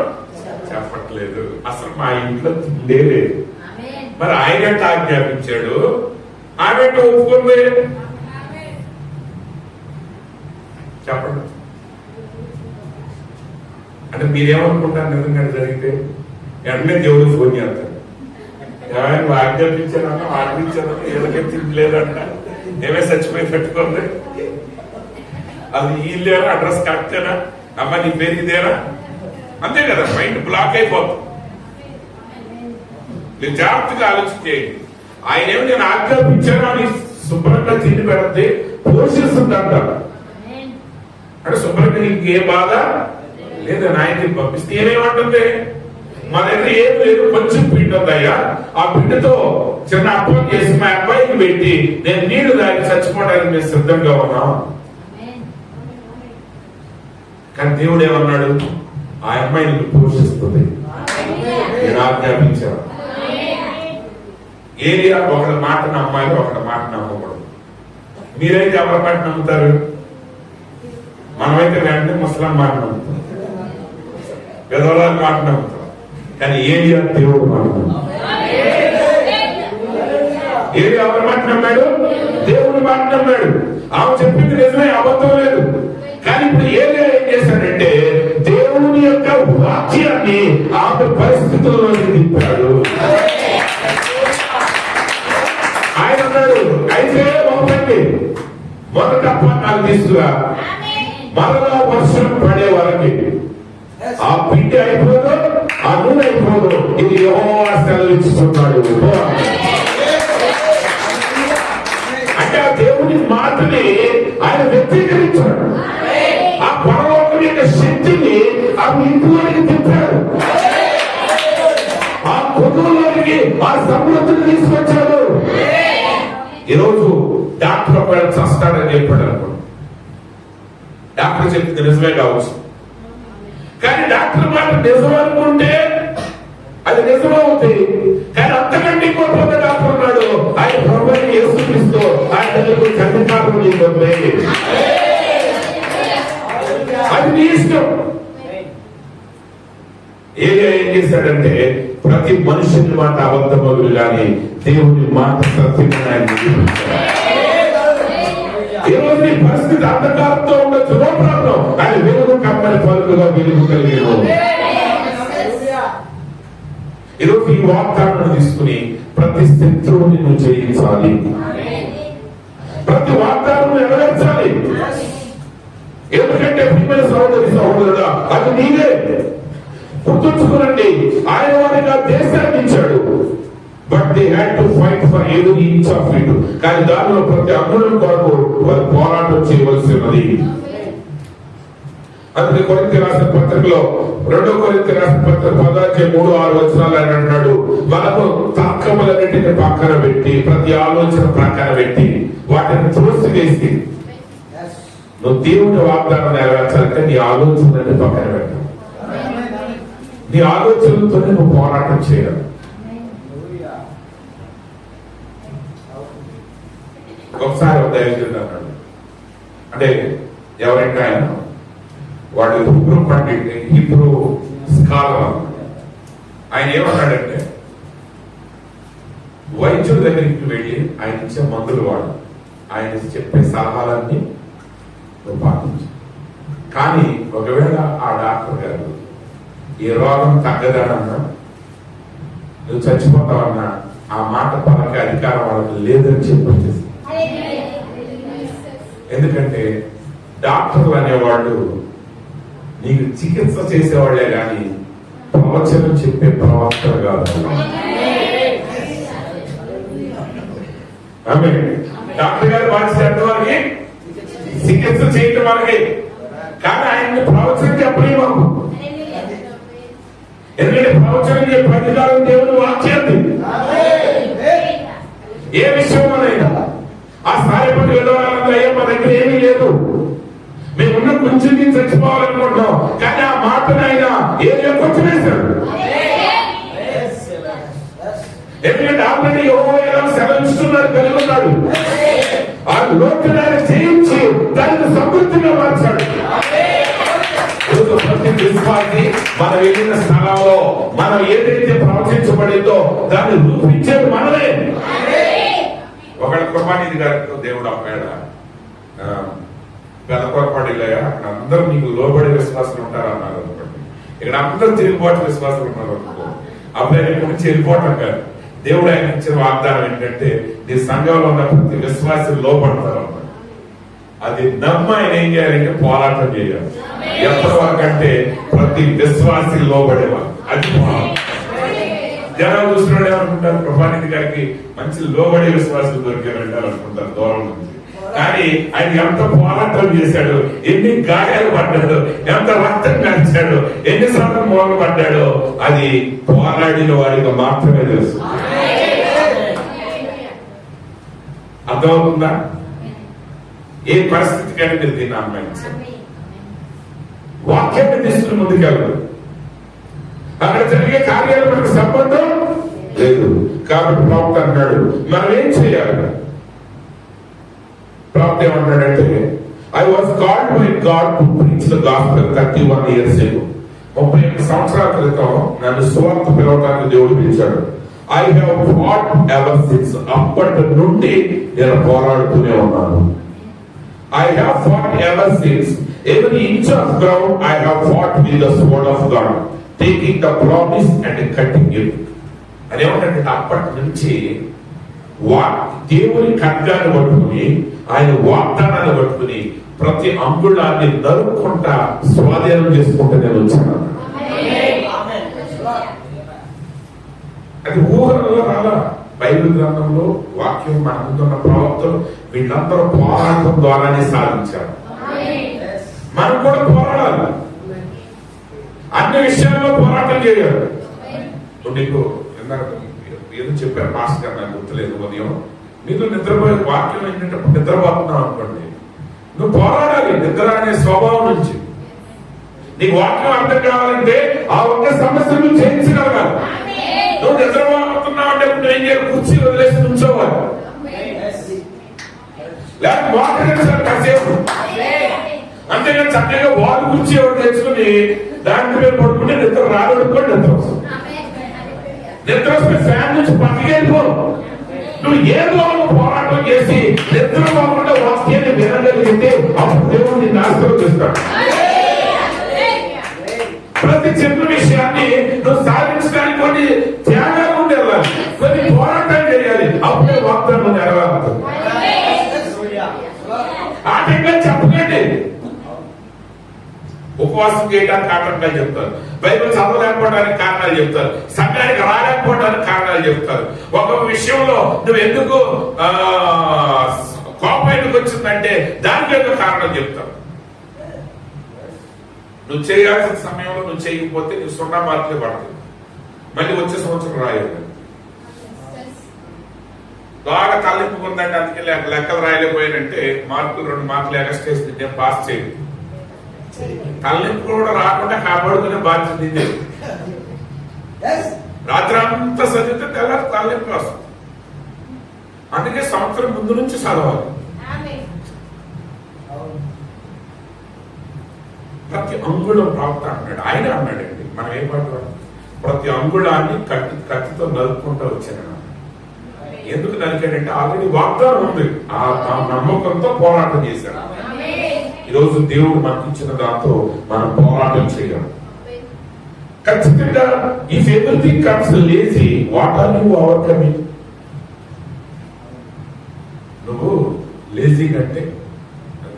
చెప్పట్లేదు, అసలు మా ఇంట్లో తిండే లేదు. మరి ఆయన ఆజ్ఞాపించాడు, ఆమె ఒప్పుకుంది. చెప్పండి, అంటే మీరేమనుకుంటారు నిజంగా జరిగితే? వెంటనే దేవుడు ఫోన్ చేస్తాడు, ఏమైనా ఆజ్ఞాపించానన్నా ఆజ్ఞించానన్నా ఏదైతే తినలేదంట, ఏమే చచ్చిపోయి పెట్టుకోండి, అది వీళ్ళేనా, అడ్రస్ కరెక్టేనా, అమ్మా నీ పేరు ఇదేనా, అంతే కదా, మైండ్ బ్లాక్ అయిపోతుంది. మీరు జాగ్రత్తగా ఆలోచించేయండి. ఆయన ఏమి నేను ఆజ్ఞాపించాను అని శుభ్రంగా తిండి పెడితే పోషిస్తుందంట. అంటే శుభ్రంగా నీకు ఏ బాధ లేదని ఆయనకి పంపిస్తే ఏమేమంటుంది, మా దగ్గర ఏం లేదు, కొంచెం పిండి ఉందయ్యా, ఆ పిండితో చిన్న అప్పం చేసి మా అబ్బాయికి పెట్టి నేను నీళ్లు దానికి చచ్చిపోవడానికి మేము సిద్ధంగా ఉన్నాం. కానీ దేవుడు ఏమన్నాడు, ఆ అమ్మాయిని పోషిస్తుంది, నేను ఆజ్ఞాపించాను. ఏరియా ఒకరి మాట నమ్మాలి, ఒకరి మాట నమ్మకూడదు. మీరైతే ఎవరి మాట నమ్ముతారు? మనమైతే వెంటనే ముస్లాం మాట నమ్ముతాం, పెదవుల మాట నమ్ముతాం. కానీ ఏరియా దేవుడు మాట నమ్ముతాం. ఏరియా ఎవరి మాట నమ్మాడు? దేవుడు మాట నమ్మాడు. ఆమె చెప్పింది నిజమే, అబద్ధం లేదు. కానీ ఇప్పుడు ఏరియా ఏం చేశాడంటే దేవుని యొక్క వాక్యాన్ని ఆమె పరిస్థితుల్లోకి దింపాడు. ఆయన అన్నాడు, అయితే ఒకటి మొదట నాకు తీసుకురా, మరలా వర్షం పడే వరకు ఆ పిండి అయిపోదు, ఆ నూనె అయిపోదు, ఇది యెహోవా సెలవిస్తున్నాడు. అంటే ఆ దేవుని మాటని ఆయన వ్యక్తీకరించాడు. ఆ పరలోకం యొక్క శక్తిని ఆ ఇంటిలోకి తిప్పాడు, ఆ కుటుంబంలోకి ఆ సమృద్ధిని తీసుకొచ్చాడు. ఈరోజు డాక్టర్ ఒకవేళ చస్తాడని చెప్పాడు అనుకోండి, డాక్టర్ చెప్పింది నిజమే కావచ్చు, కానీ డాక్టర్ మాట నిజం అనుకుంటే అది నిజమవుతుంది. కానీ అంతకంటే ఇంకో డాక్టర్ ఉన్నాడు, ఆయన ప్రభువుని యేసుక్రీస్తు, ఆయన అధికారం నీకుంది, అది నీ ఇష్టం. ఏం చేశాడంటే ప్రతి మనుషుని మాట అబద్ధమగులు కానీ దేవుని మాట సత్యమైన. ఈరోజు నీ పరిస్థితి అంధకారంతో ఉండొచ్చు, నో ప్రాబ్లం, అది వెలుగు కమ్మని పలుకుగా వెలుగు కలిగేను. ఈరోజు ఈ వాగ్దానం తీసుకుని ప్రతి శత్రువుని నువ్వు జయించాలి, ప్రతి వాగ్దానం నెరవేర్చాలి. ఎందుకంటే ప్రియమైన సహోదరి సహోదరుడా, అది నీవే. గుర్తుంచుకోనండి, ఆయన వారిగా దేశాన్ని ఇచ్చాడు, but they had to fight for every inch of it. కానీ దానిలో ప్రతి అంగుళం కొరకు వారు పోరాటం చేయవలసి ఉన్నది. అందుకే కొరింథీ రాసిన పత్రికలో 2 కొరింథీ రాసిన పత్రిక 10:3-6 ఆయన అంటాడు, మనము తర్కములన్నిటిని పక్కన పెట్టి, ప్రతి ఆలోచన ప్రక్కన పెట్టి వాటిని త్రోసివేసి నువ్వు దేవుడి వాగ్దానం నెరవేర్చాలంటే నీ ఆలోచనని పక్కన పెట్టాలి. నీ ఆలోచనలతోనే నువ్వు పోరాటం చేయాలి. ఒకసారి ఒక దైవజనుడు అన్నాడు, అంటే ఎవరంటే ఆయన వాడు హిబ్రూ పండిట్, హిబ్రూ స్కాలర్. ఆయన ఏమన్నాడంటే వైద్యుడి దగ్గరికి వెళ్ళి ఆయన ఇచ్చే మందులు వాడు, ఆయన చెప్పే సలహాలన్నీ నువ్వు పాటించు. కానీ ఒకవేళ ఆ డాక్టర్ గారు ఈ రోగం తగ్గదనన్నా నువ్వు చచ్చిపోతావన్నా ఆ మాట పలకే అధికారం వాళ్ళకి లేదని చెప్పి, ఎందుకంటే డాక్టర్లు అనేవాళ్ళు నీకు చికిత్స చేసేవాళ్లే కానీ ప్రవచనం చెప్పే ప్రవక్తలు కాదు. డాక్టర్ గారు బాధ్యత వారికి చికిత్స చేయటం వారికి, కానీ ఆయన ప్రవచనం చెప్పలే మాకు. ఎందుకంటే ప్రవచనం చెప్పే అధికారం దేవుని వాక్యాన్ని ఏ విషయంలోనైనా ఆ స్థాయి పట్టి వెళ్ళవాలంటే అయ్యా మా దగ్గర ఏమీ లేదు, మేమున్న కొంచెం నేను చచ్చిపోవాలనుకుంటున్నాం, కానీ ఆ మాటను ఆయన ఏదో కొంచెం వేశాడు. ఎందుకంటే ఆల్రెడీ యెహోవా సెలవిస్తున్నాడు, కలిగి ఉన్నాడు. ఆ లోటును ఆయన జయించి దాన్ని సమృద్ధిగా మార్చాడు. ప్రతి విశ్వాసి మనం వెళ్ళిన స్థలంలో మనం ఏదైతే ప్రవచించబడిందో దాన్ని రూపించేది మనమే. ఒకళ్ళ కృపానిధి గారితో దేవుడు అప్పాడ పెదకొరపాడిలయ్యా, అక్కడ అందరూ నీకు లోబడి విశ్వాసులు ఉంటారు అన్నారు అనుకోండి. ఇక్కడ అందరూ తిరుగుబాటు విశ్వాసులు ఉన్నారు అనుకో, అబ్బాయి గురించి వెళ్ళిపోవటం కాదు. దేవుడు ఆయన ఇచ్చిన వాగ్దానం ఏంటంటే నీ సంఘంలో ఉన్న ప్రతి విశ్వాసులు లోపడతారు అన్నమాట. అది నమ్మ ఆయన ఏం చేయాలంటే పోరాటం చేయాలి. ఎప్పటి వరకు అంటే ప్రతి విశ్వాసి లోబడేవారు. అది జనాలు చూస్తున్నాడు ఏమనుకుంటారు, కృపానిధి గారికి మంచి లోబడే విశ్వాసులు దొరికారు అనుకుంటారు దూరం నుంచి. కానీ ఆయన ఎంత పోరాటం చేశాడు, ఎన్ని గాయాలు పడ్డాడు, ఎంత రక్తం కాల్చాడు, ఎన్నిసార్లు మూల పడ్డాడో అది పోరాడిన వారికి మాత్రమే తెలుసు. అర్థమవుతుందా? ఏ పరిస్థితికైనా మీరు దీన్ని అన్వయించండి. వాక్యాన్ని తీసుకుని ముందుకెళ్ళదు. అక్కడ జరిగే కార్యాలు మనకు సంబంధం లేదు. కాబట్టి ప్రవక్త అన్నాడు మనం ఏం చేయాలి? ప్రవక్త ఏమన్నాడంటే I was called by God to preach the gospel 31 years ago. 31 సంవత్సరాల క్రితం నన్ను సువార్త పిలవడానికి దేవుడు పిలిచాడు. I have fought ever since. అప్పటి నుండి నేను పోరాడుతూనే ఉన్నాను. I have fought ever since. Every inch of ground I have fought with the sword of God, taking the promise and cutting it. అని ఏమంటే అప్పటి నుంచి దేవుని ఖడ్గాన్ని పట్టుకుని ఆయన వాగ్దానాన్ని పట్టుకుని ప్రతి అంగుళాన్ని నరుక్కుంటా స్వాధీనం చేసుకుంటూ నేను వచ్చాను. అది ఊహలలో రాలా. బైబిల్ గ్రంథంలో వాక్యం మన ముందున్న ప్రవక్తలు వీళ్ళందరూ పోరాటం ద్వారానే సాధించారు. మనం కూడా పోరాడాలి, అన్ని విషయాల్లో పోరాటం చేయాలి. నీకు ఏదో చెప్పారు మాస్టర్ గారు, నాకు గుర్తులేదు. ఉదయం నీకు నిద్రపోయే వాక్యం ఏంటంటే నిద్రపోతున్నావు అనుకోండి, నువ్వు పోరాడాలి నిద్ర అనే స్వభావం నుంచి. నీకు వాక్యం అర్థం కావాలంటే ఆ ఒక్క సమస్య నువ్వు జయించగలగాలి. నువ్వు నిద్రపోతున్నావు అంటే నువ్వు ఏం చేయాలి? కుర్చీ వదిలేసి నుంచోవాలి, లేకపోతే వాక్యం కాసేపు. అంతేగాని చక్కగా వారు కుర్చీ ఎవరు తెచ్చుకుని దాని మీద పడుకుంటే నిద్ర రాదనుకోండి, నిద్ర వస్తుంది. నిద్ర వస్తే ఫ్యాన్ నుంచి పక్కకి వెళ్ళిపో. నువ్వు ఏదో పోరాటం చేసి నిద్ర పోకుండా వాక్యాన్ని వినగలిగితే అప్పుడు దేవుడు నిన్ను ఆశీర్వదిస్తాడు. ప్రతి చిన్న విషయాన్ని నువ్వు సాధించడానికి కొన్ని త్యాగాలు ఉండేవాళ్ళు, కొన్ని పోరాటాలు చేయాలి. అప్పుడే వాగ్దానం నెరవేరుతుంది. ఆటంగా చెప్పకండి. ఉపవాసం చేయడానికి ఆటంకాలు చెప్తారు, బైబిల్ చదవలేకపోవడానికి కారణాలు చెప్తారు, సంఘానికి రాలేకపోవడానికి కారణాలు చెప్తారు. ఒక విషయంలో నువ్వు ఎందుకు కోపం ఎందుకు వచ్చిందంటే దానికి ఏదో కారణం చెప్తావు. నువ్వు చేయాల్సిన సమయంలో నువ్వు చేయకపోతే నువ్వు 0 మార్కులే పడుతుంది. మళ్ళీ వచ్చే సంవత్సరం రాయాలి. బాగా తలెప్పుకుందంటే అందుకే లెక్కలు రాయలేకపోయానంటే మార్కులు 2 మార్కులు ఎక్స్ట్రా వేసి నేను పాస్ చేయదు. తలెప్పు కూడా రాకుండా కాపాడుకునే బాధ్యత ఇదే. రాత్రి అంతా చదివితే తెల్లారి తలెప్పు వస్తుంది. అందుకే సంవత్సరం ముందు నుంచి చదవాలి. ప్రతి అంగుళం ప్రాప్త అన్నాడు. ఆయన అన్నాడండి, మనం ఏం పడ్డాడు, ప్రతి అంగుళాన్ని కత్తితో నరుక్కుంటూ వచ్చాను. ఎందుకు నరికాడంటే ఆల్రెడీ వాగ్దానం ఉంది. ఆ నమ్మకంతో పోరాటం చేశాడు. ఈరోజు దేవుడు మనకి ఇచ్చిన దాంతో మనం పోరాటం చేయాలి. ఖచ్చితంగా if everything comes lazy, what are you overcoming? నువ్వు లేజీ కంటే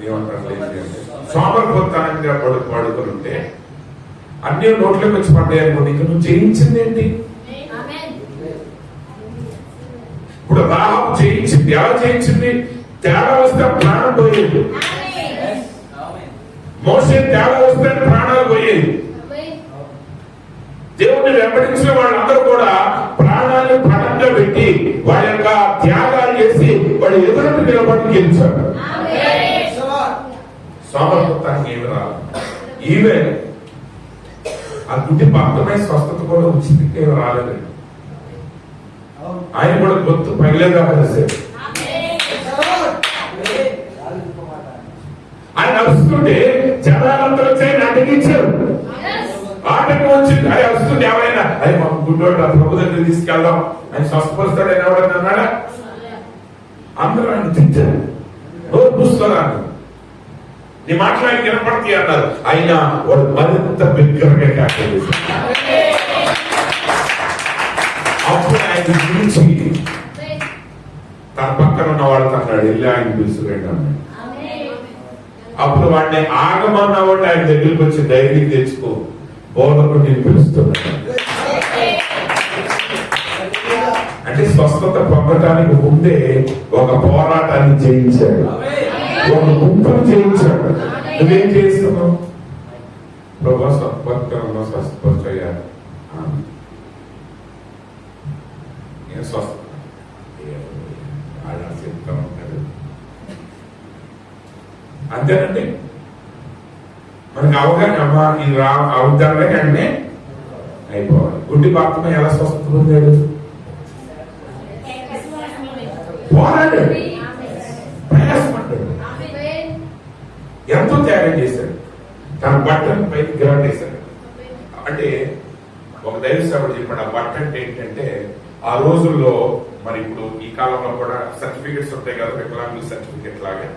ఏమంటారు, లేజీ అంటే సోమరిపోతానంగా పడుకొని ఉంటే అన్ని నోట్లోకి వచ్చి పడ్డాయి అనుకోండి, ఇంకా నువ్వు జయించింది ఏంటి? ఇప్పుడు రాహబు జయించింది. ఎలా జయించింది? తేడా వస్తే ప్రాణం పోయేది. మోసే తేడా వస్తే ప్రాణాలు పోయేది. దేవుడిని వెంబడించిన వాళ్ళందరూ కూడా ప్రాణాలను పణంగా పెట్టి వాళ్ళ యొక్క త్యాగాలు చేసి వాడు ఎదురు నిలబడి గెలిచాడు. సోమరిపోతానికి ఏమి రాదు. ఈవే ఆ గుడ్డి భక్తమైన స్వస్థత కూడా ఉచితంగా ఏమి రాలేదండి. ఆయన కూడా గొంతు పగిలేదా కలిసాడు. ఆయన అరుస్తుంటే జనాలందరూ వచ్చి ఆయన అడ్డగించారు. ఆటంకం వచ్చింది. అది వస్తుంది. ఎవరైనా అది మా గుడ్డోడు ప్రభు దగ్గర తీసుకెళ్దాం, ఆయన స్వస్థపరుస్తాడు అని ఎవరైనా అన్నాడా? అందరూ ఆయన తిట్టారు. నోరు పూసుకోరాను, నీ మాట్లాడి వినపడతాయి అన్నారు. అయినా వాడు మరింత బిగ్గరగా క్యాప్చర్ చేశారు. అప్పుడు ఆయన గురించి తన పక్కన ఉన్న వాళ్ళతో అన్నాడు, వెళ్ళి ఆయన పిలుచుకోండి అన్నాడు. అప్పుడు వాడిని ఆగమన్న వాడిని ఆయన దగ్గరికి వచ్చి ధైర్యం తెచ్చుకో, బోధకుడు నేను పిలుస్తున్నాను అంటే స్వస్థత పొందటానికి ముందే ఒక పోరాటాన్ని జయించాడు, ఒక గుంపును జయించాడు. నువ్వేం చేస్తున్నావు? ప్రభా స్వస్థపరచడంలో స్వస్థపరచయ్యారు. నేను స్వస్థ చెప్తా ఉంటాడు. అంతేనండి, మనకి అవగాహన ఇది అవగాహన అంటే అయిపోవాలి. గుడ్డి భక్తమై ఎలా స్వస్థత పొందాడు? పోరాడాడు, ప్రయాసపడ్డాడు, ఎంతో త్యాగం చేశాడు. తన బట్టను పైకి గిరాటేశాడు. అంటే ఒక దైవ సేవకుడు చెప్పాడు, ఆ బట్ట అంటే ఏంటంటే ఆ రోజుల్లో మరి ఇప్పుడు ఈ కాలంలో కూడా సర్టిఫికెట్స్ ఉంటాయి కదా, వికలాంగుల సర్టిఫికెట్ లాగా.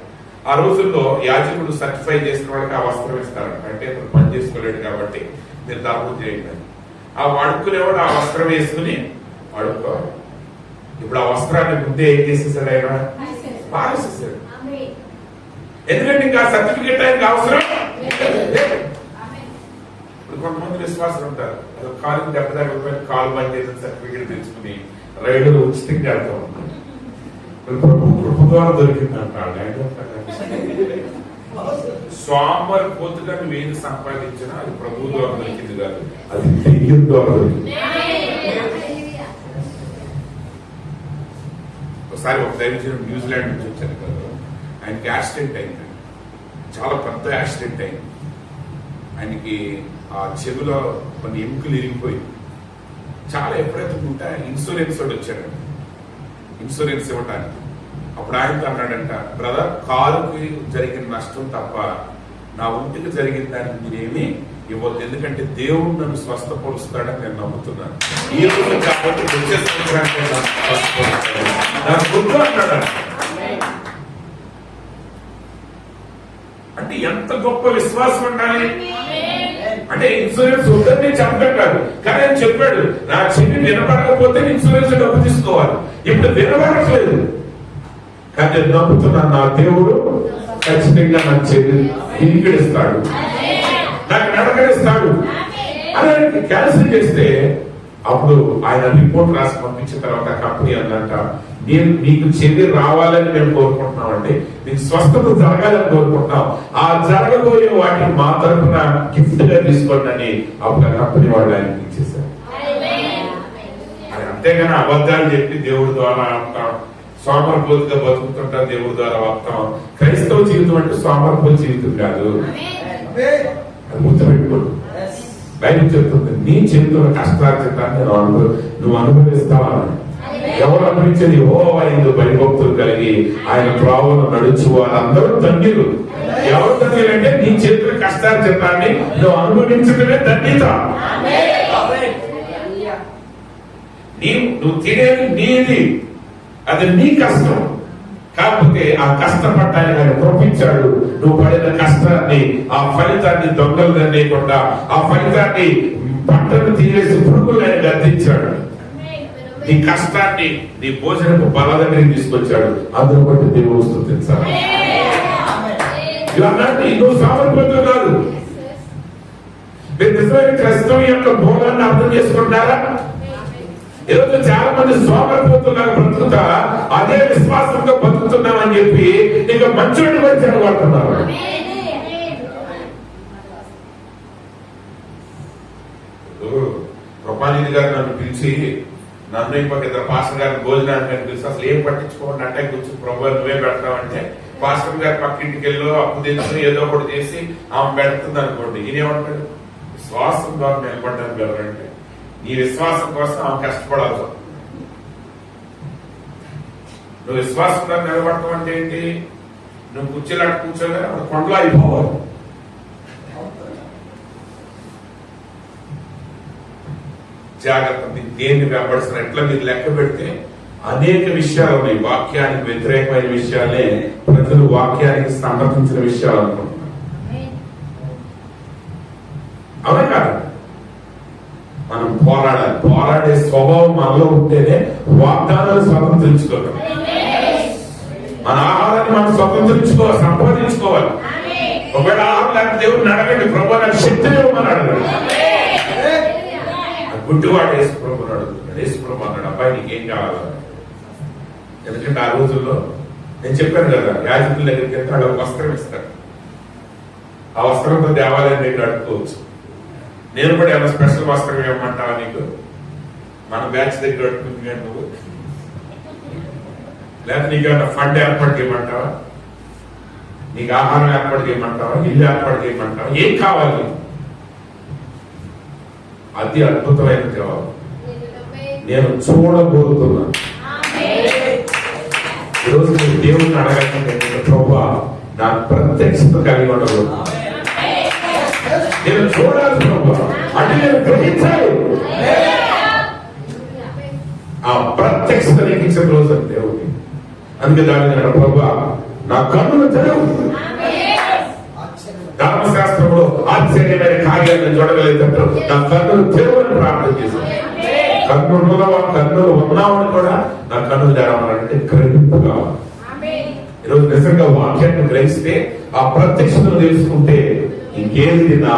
ఆ రోజుల్లో యాజకుడు సర్టిఫై చేసిన వాళ్ళకి ఆ వస్త్రం ఇస్తారు. అంటే అతను పని చేసుకోలేడు కాబట్టి మీరు దాపం చేయండి. ఆ వాడుకునేవాడు ఆ వస్త్రం వేసుకుని వాడుకోవాలి. ఇప్పుడు ఆ వస్త్రాన్ని ముందే ఏం చేసేసాడు? ఆయన పారేసేసాడు. ఎందుకంటే ఇంకా సర్టిఫికెట్ ఆయనకి అవసరం. ఇప్పుడు కొంతమంది విశ్వాసాలు ఉంటారు, కాలుకి దెబ్బ తగ్గకపోయిన కాలు బంద్ చేసిన సర్టిఫికెట్ తెచ్చుకుని రైలు ఉచితంగా వెళ్తా ఉంటారు. ప్రభు కృప ద్వారా దొరికింది అంటాడు. సోమవారి పోతుగా నువ్వు ఏది సంపాదించినా అది ప్రభు ద్వారా దొరికింది కాదు, అది దెయ్యం ద్వారా దొరికింది. ఒకసారి ఒక దైవజనుడు న్యూజిలాండ్ నుంచి వచ్చాను కదా, ఆయనకి యాక్సిడెంట్ అయింది. చాలా పెద్ద యాక్సిడెంట్ అయింది. ఆయనకి ఆ చెవిలో కొన్ని ఎముకలు ఇరిగిపోయింది. చాలా ఎప్పుడైతే ఉంటే ఇన్సూరెన్స్ వాడు వచ్చాడు ఇన్సూరెన్స్ ఇవ్వటానికి. అప్పుడు ఆయనతో అన్నాడంట, బ్రదర్, కాలుకి జరిగిన నష్టం తప్ప నా ఒంటికి జరిగిన దానికి మీరేమీ ఇవ్వద్దు, ఎందుకంటే దేవుడు నన్ను స్వస్థపరుస్తాడని నేను నమ్ముతున్నాను. ఈ రోజు కాబట్టి వచ్చే సంవత్సరానికి నాకు గుర్తు అన్నాడు. అంటే ఎంత గొప్ప విశ్వాసం ఉండాలి. అంటే ఇన్సూరెన్స్ వద్దని చెప్పడం కాదు, కానీ ఆయన చెప్పాడు, నా చెవి వినపడకపోతే ఇన్సూరెన్స్ డబ్బు తీసుకోవాలి. ఇప్పుడు వినపడట్లేదు, కానీ నేను నమ్ముతున్నాను, నా దేవుడు ఖచ్చితంగా నా చెవి వినికిడిస్తాడు, నాకు నడకడిస్తాడు అని క్యాన్సిల్ చేస్తే అప్పుడు ఆయన రిపోర్ట్ రాసి పంపించిన తర్వాత కంపెనీ అన్నట్ట, నీకు చెవి రావాలని మేము కోరుకుంటున్నామండి, నీకు స్వస్థత జరగాలని కోరుకుంటున్నాం, ఆ జరగబోయే వాటిని మా తరఫున గిఫ్ట్ గా తీసుకోండి అని అప్పుడు ఆ కంపెనీ వాళ్ళు ఆయనకి ఇచ్చేసారు. అంతేగాని అబద్ధాలు చెప్పి దేవుడి ద్వారా సోమరపోతుగా బతుకుతుంటారు దేవుడి ద్వారా వాగ్దానం. క్రైస్తవ జీవితం అంటే సోమరపోతు జీవితం కాదు, అది గుర్తుపెట్టుకోండి. బైబిల్ చెప్తుంది నీ చేతుల కష్టార్జితాన్ని నువ్వు అనుభవిస్తావా. ఎవరు అనుభవించేది? యెహోవా యందు భయభక్తులు కలిగి ఆయన త్రోవను నడుచు వారందరూ ధన్యులు. ఎవరు ధన్యులు అంటే నీ చేతుల కష్టార్జితాన్ని నువ్వు అనుభవించడమే ధన్యత. నువ్వు తినేది నీది, అది నీ కష్టం. కాకపోతే ఆ కష్టపడ్డానికి ఆయన కృపించాడు. నువ్వు పడిన కష్టాన్ని, ఆ ఫలితాన్ని దొంగలు లేకుండా ఆ ఫలితాన్ని పంటను తీరేసి పురుగులు ఆయన గద్దించాడు. నీ కష్టాన్ని నీ భోజనపు బల దగ్గరికి తీసుకొచ్చాడు. అందులో బట్టి దేవుడు స్తుతించాలి. ఇలాంటి నువ్వు సామర్థ్యం కాదు. మీరు నిజమైన క్రైస్తవం యొక్క బోధాన్ని అర్థం చేసుకుంటారా? ఈరోజు చాలా మంది సోమరిపోతున్నారు బ్రతుకుతా, అదే విశ్వాసంతో బతుకుతున్నామని చెప్పి ఇక మంచోడి వచ్చి అనుకుంటున్నారు. కృపానిధి గారు నన్ను పిలిచి, నన్ను ఇంకొక ఇద్దరు పాస్టర్ గారిని భోజనానికి పిలిచి అసలు ఏం పట్టించుకోండి అంటే కూర్చొని ప్రభు నువ్వే పెడతావంటే పాస్టర్ గారి పక్కింటికి వెళ్ళి అప్పు తెచ్చి ఏదో ఒకటి చేసి ఆమె పెడుతుంది అనుకోండి. ఈయనేమంటాడు? విశ్వాసం ద్వారా నిలబడ్డానికి వెళ్ళరంటే నీ విశ్వాసం కోసం ఆమె కష్టపడాలి. నువ్వు విశ్వాసం ద్వారా నిలబడటం అంటే ఏంటి? నువ్వు కూర్చోలాంటి కూర్చోలే, అక్కడ కొండలో అయిపోవాలి. జాగ్రత్త. దేన్ని వెంబడిస్తున్న ఎట్లా మీరు లెక్క పెడితే అనేక విషయాలు ఉన్నాయి. వాక్యానికి వ్యతిరేకమైన విషయాలే ప్రజలు వాక్యానికి సమర్థించిన విషయాలు అనుకుంటున్నారు. అవునా కాదు? మనం పోరాడాలి. పోరాడే స్వభావం మనలో ఉంటేనే వాగ్దానాలు స్వతంత్రించుకోవాలి. మన ఆహారాన్ని మనం సంపాదించుకోవాలి. ఒకవేళ ఆహారం లేకపోతే దేవుడిని అడగండి, ప్రభు నాకు శక్తిని ఇవ్వమని అడగండి. గుడ్డివాడు యేసు ప్రభుని అడుగుతున్నాడు. యేసు ప్రభు అన్నాడు, అబ్బాయి నీకేం కావాలి? ఎందుకంటే ఆ రోజుల్లో నేను చెప్పాను కదా, యాజకుల దగ్గరికి వెళ్తే వాడు వస్త్రం ఇస్తాడు. ఆ వస్త్రంతో దేవాలయం దగ్గర అడుక్కోవచ్చు. నేను కూడా ఏమైనా స్పెషల్ వస్త్రం ఏమంటావా నీకు? మన బ్యాచ్ దగ్గర అడుగుతుంది కానీ నువ్వు లేకపోతే నీకు ఏమైనా ఫండ్ ఏర్పాటు చేయమంటావా? నీకు ఆహారం ఏర్పాటు చేయమంటావా? ఇల్లు ఏర్పాటు చేయమంటావా? ఏం కావాలి? అది అద్భుతమైన జవాబు. నేను చూడబోతున్నా. ఈరోజు మీరు దేవుడిని అడగండి, ప్రభువా నాకు ప్రత్యక్షత కలిగి ఉండదు. నేను చూడాలి ప్రభువా అంటే నేను గ్రహించాలి. ఆ ప్రత్యక్షత నీకు ఇచ్చిన రోజు అంటే దేవుడి. అందుకే దాని ప్రభువా నా కన్నులు తెరవు. ధర్మశాస్త్రంలో ఆశ్చర్యమైన కార్యాలను చూడగలిగినట్టు నా కన్నులు తెరవని ప్రార్థన చేశాను. కన్నులు ఉన్నామని కూడా నా కన్నులు తెరవాలంటే గ్రహింపు కావాలి. ఈరోజు నిజంగా వాక్యాన్ని గ్రహిస్తే ఆ ప్రత్యక్షతను తెలుసుకుంటే ఇంకేది నా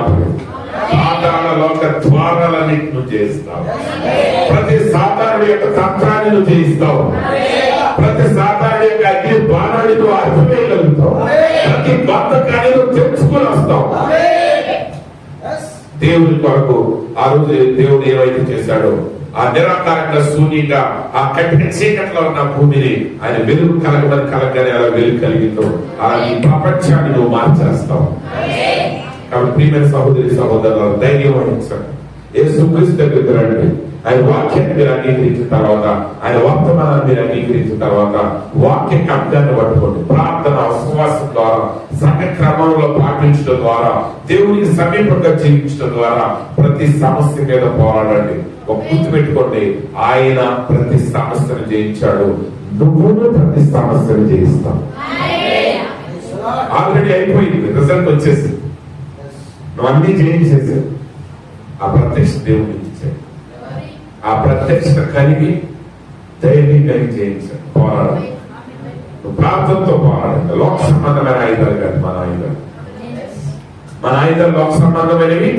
పాతాళ లోక ద్వారాలన్నింటి నువ్వు చేస్తావు. ప్రతి సాతానుడి యొక్క తంత్రాన్ని నువ్వు చేయిస్తావు. ప్రతి సాతానుడి యొక్క అగ్ని బాణాన్ని నువ్వు అర్థమేయగలుగుతావు. ప్రతి బంధకాన్ని నువ్వు తెచ్చుకొని వస్తావు. దేవుని కొరకు ఆ రోజు దేవుడు ఏవైతే చేశాడో ఆ నిరాకారంగా శూన్యంగా ఆ కఠిన చీకట్లో ఉన్న భూమిని ఆయన వెలుగు కలగని అలా వెలుగు కలిగిందో ఆ ఈ ప్రపంచాన్ని నువ్వు మార్చేస్తావు. కాబట్టి ప్రియమైన సహోదరి సహోదరులు ధైర్యం వహించండి. యేసుక్రీస్తు దగ్గరికి రండి. ఆయన వాక్యాన్ని మీరు అంగీకరించిన తర్వాత, ఆయన వర్తమానాన్ని మీరు అంగీకరించిన తర్వాత వాక్య కబ్జాన్ని పట్టుకోండి. ప్రార్థన ఉపవాసం ద్వారా, సంఘ క్రమంలో పాటించడం ద్వారా, దేవునికి సమీపంగా జీవించడం ద్వారా ప్రతి సమస్య మీద పోరాడండి. ఒక గుర్తు పెట్టుకోండి, ఆయన ప్రతి సమస్యను జయించాడు. నువ్వు ప్రతి సమస్యను జయిస్తావు. ఆల్రెడీ అయిపోయింది, రిజల్ట్ వచ్చేసి నువ్వు అన్ని జయించేసావు. ఆ ప్రత్యక్ష దేవుడిని ఇచ్చాడు. ఆ ప్రత్యక్షత కలిగి ధైర్యం కలిగి జయించాడు. పోరాడాలి. నువ్వు ప్రార్థనతో పోరాడాలి. లోక సంబంధమైన ఆయుధాలు కాదు మన ఆయుధాలు. మన ఆయుధాలు లోక సంబంధమైనవి.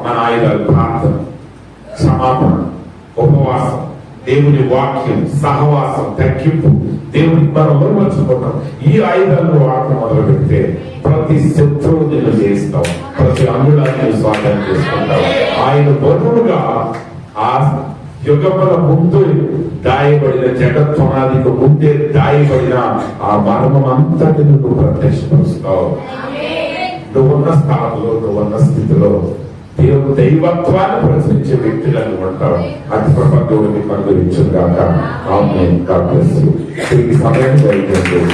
మన ఆయుధాలు ప్రార్థన, క్షమాపణ, ఉపవాసం, దేవుని వాక్యం, సహవాసం, తగ్గింపు, దేవునికి మనం మర్చిపోతాం. ఈ ఆయుధాలను వాడటం మొదలు పెడితే ప్రతి శత్రువు నేను చేయిస్తావు. ప్రతి అంగుళాన్ని స్వాధీనం చేసుకుంటావు. ఆయన బరువుగా ఆ యుగముల ముందు దాయబడిన జగత్తునాదికి ముందే దాయబడిన ఆ మర్మం అంతటి నువ్వు ప్రత్యక్షపరుస్తావు. నువ్వున్న స్థానంలో, నువ్వున్న స్థితిలో దేవుడు దైవత్వాన్ని ప్రశ్నించే వ్యక్తిగా నువ్వు ఉంటావు. అతి ప్రపంచంలో మీకు అనుభవించును గాక. ఆమేన్. God bless you. ఈ సమయం జరిగినట్టు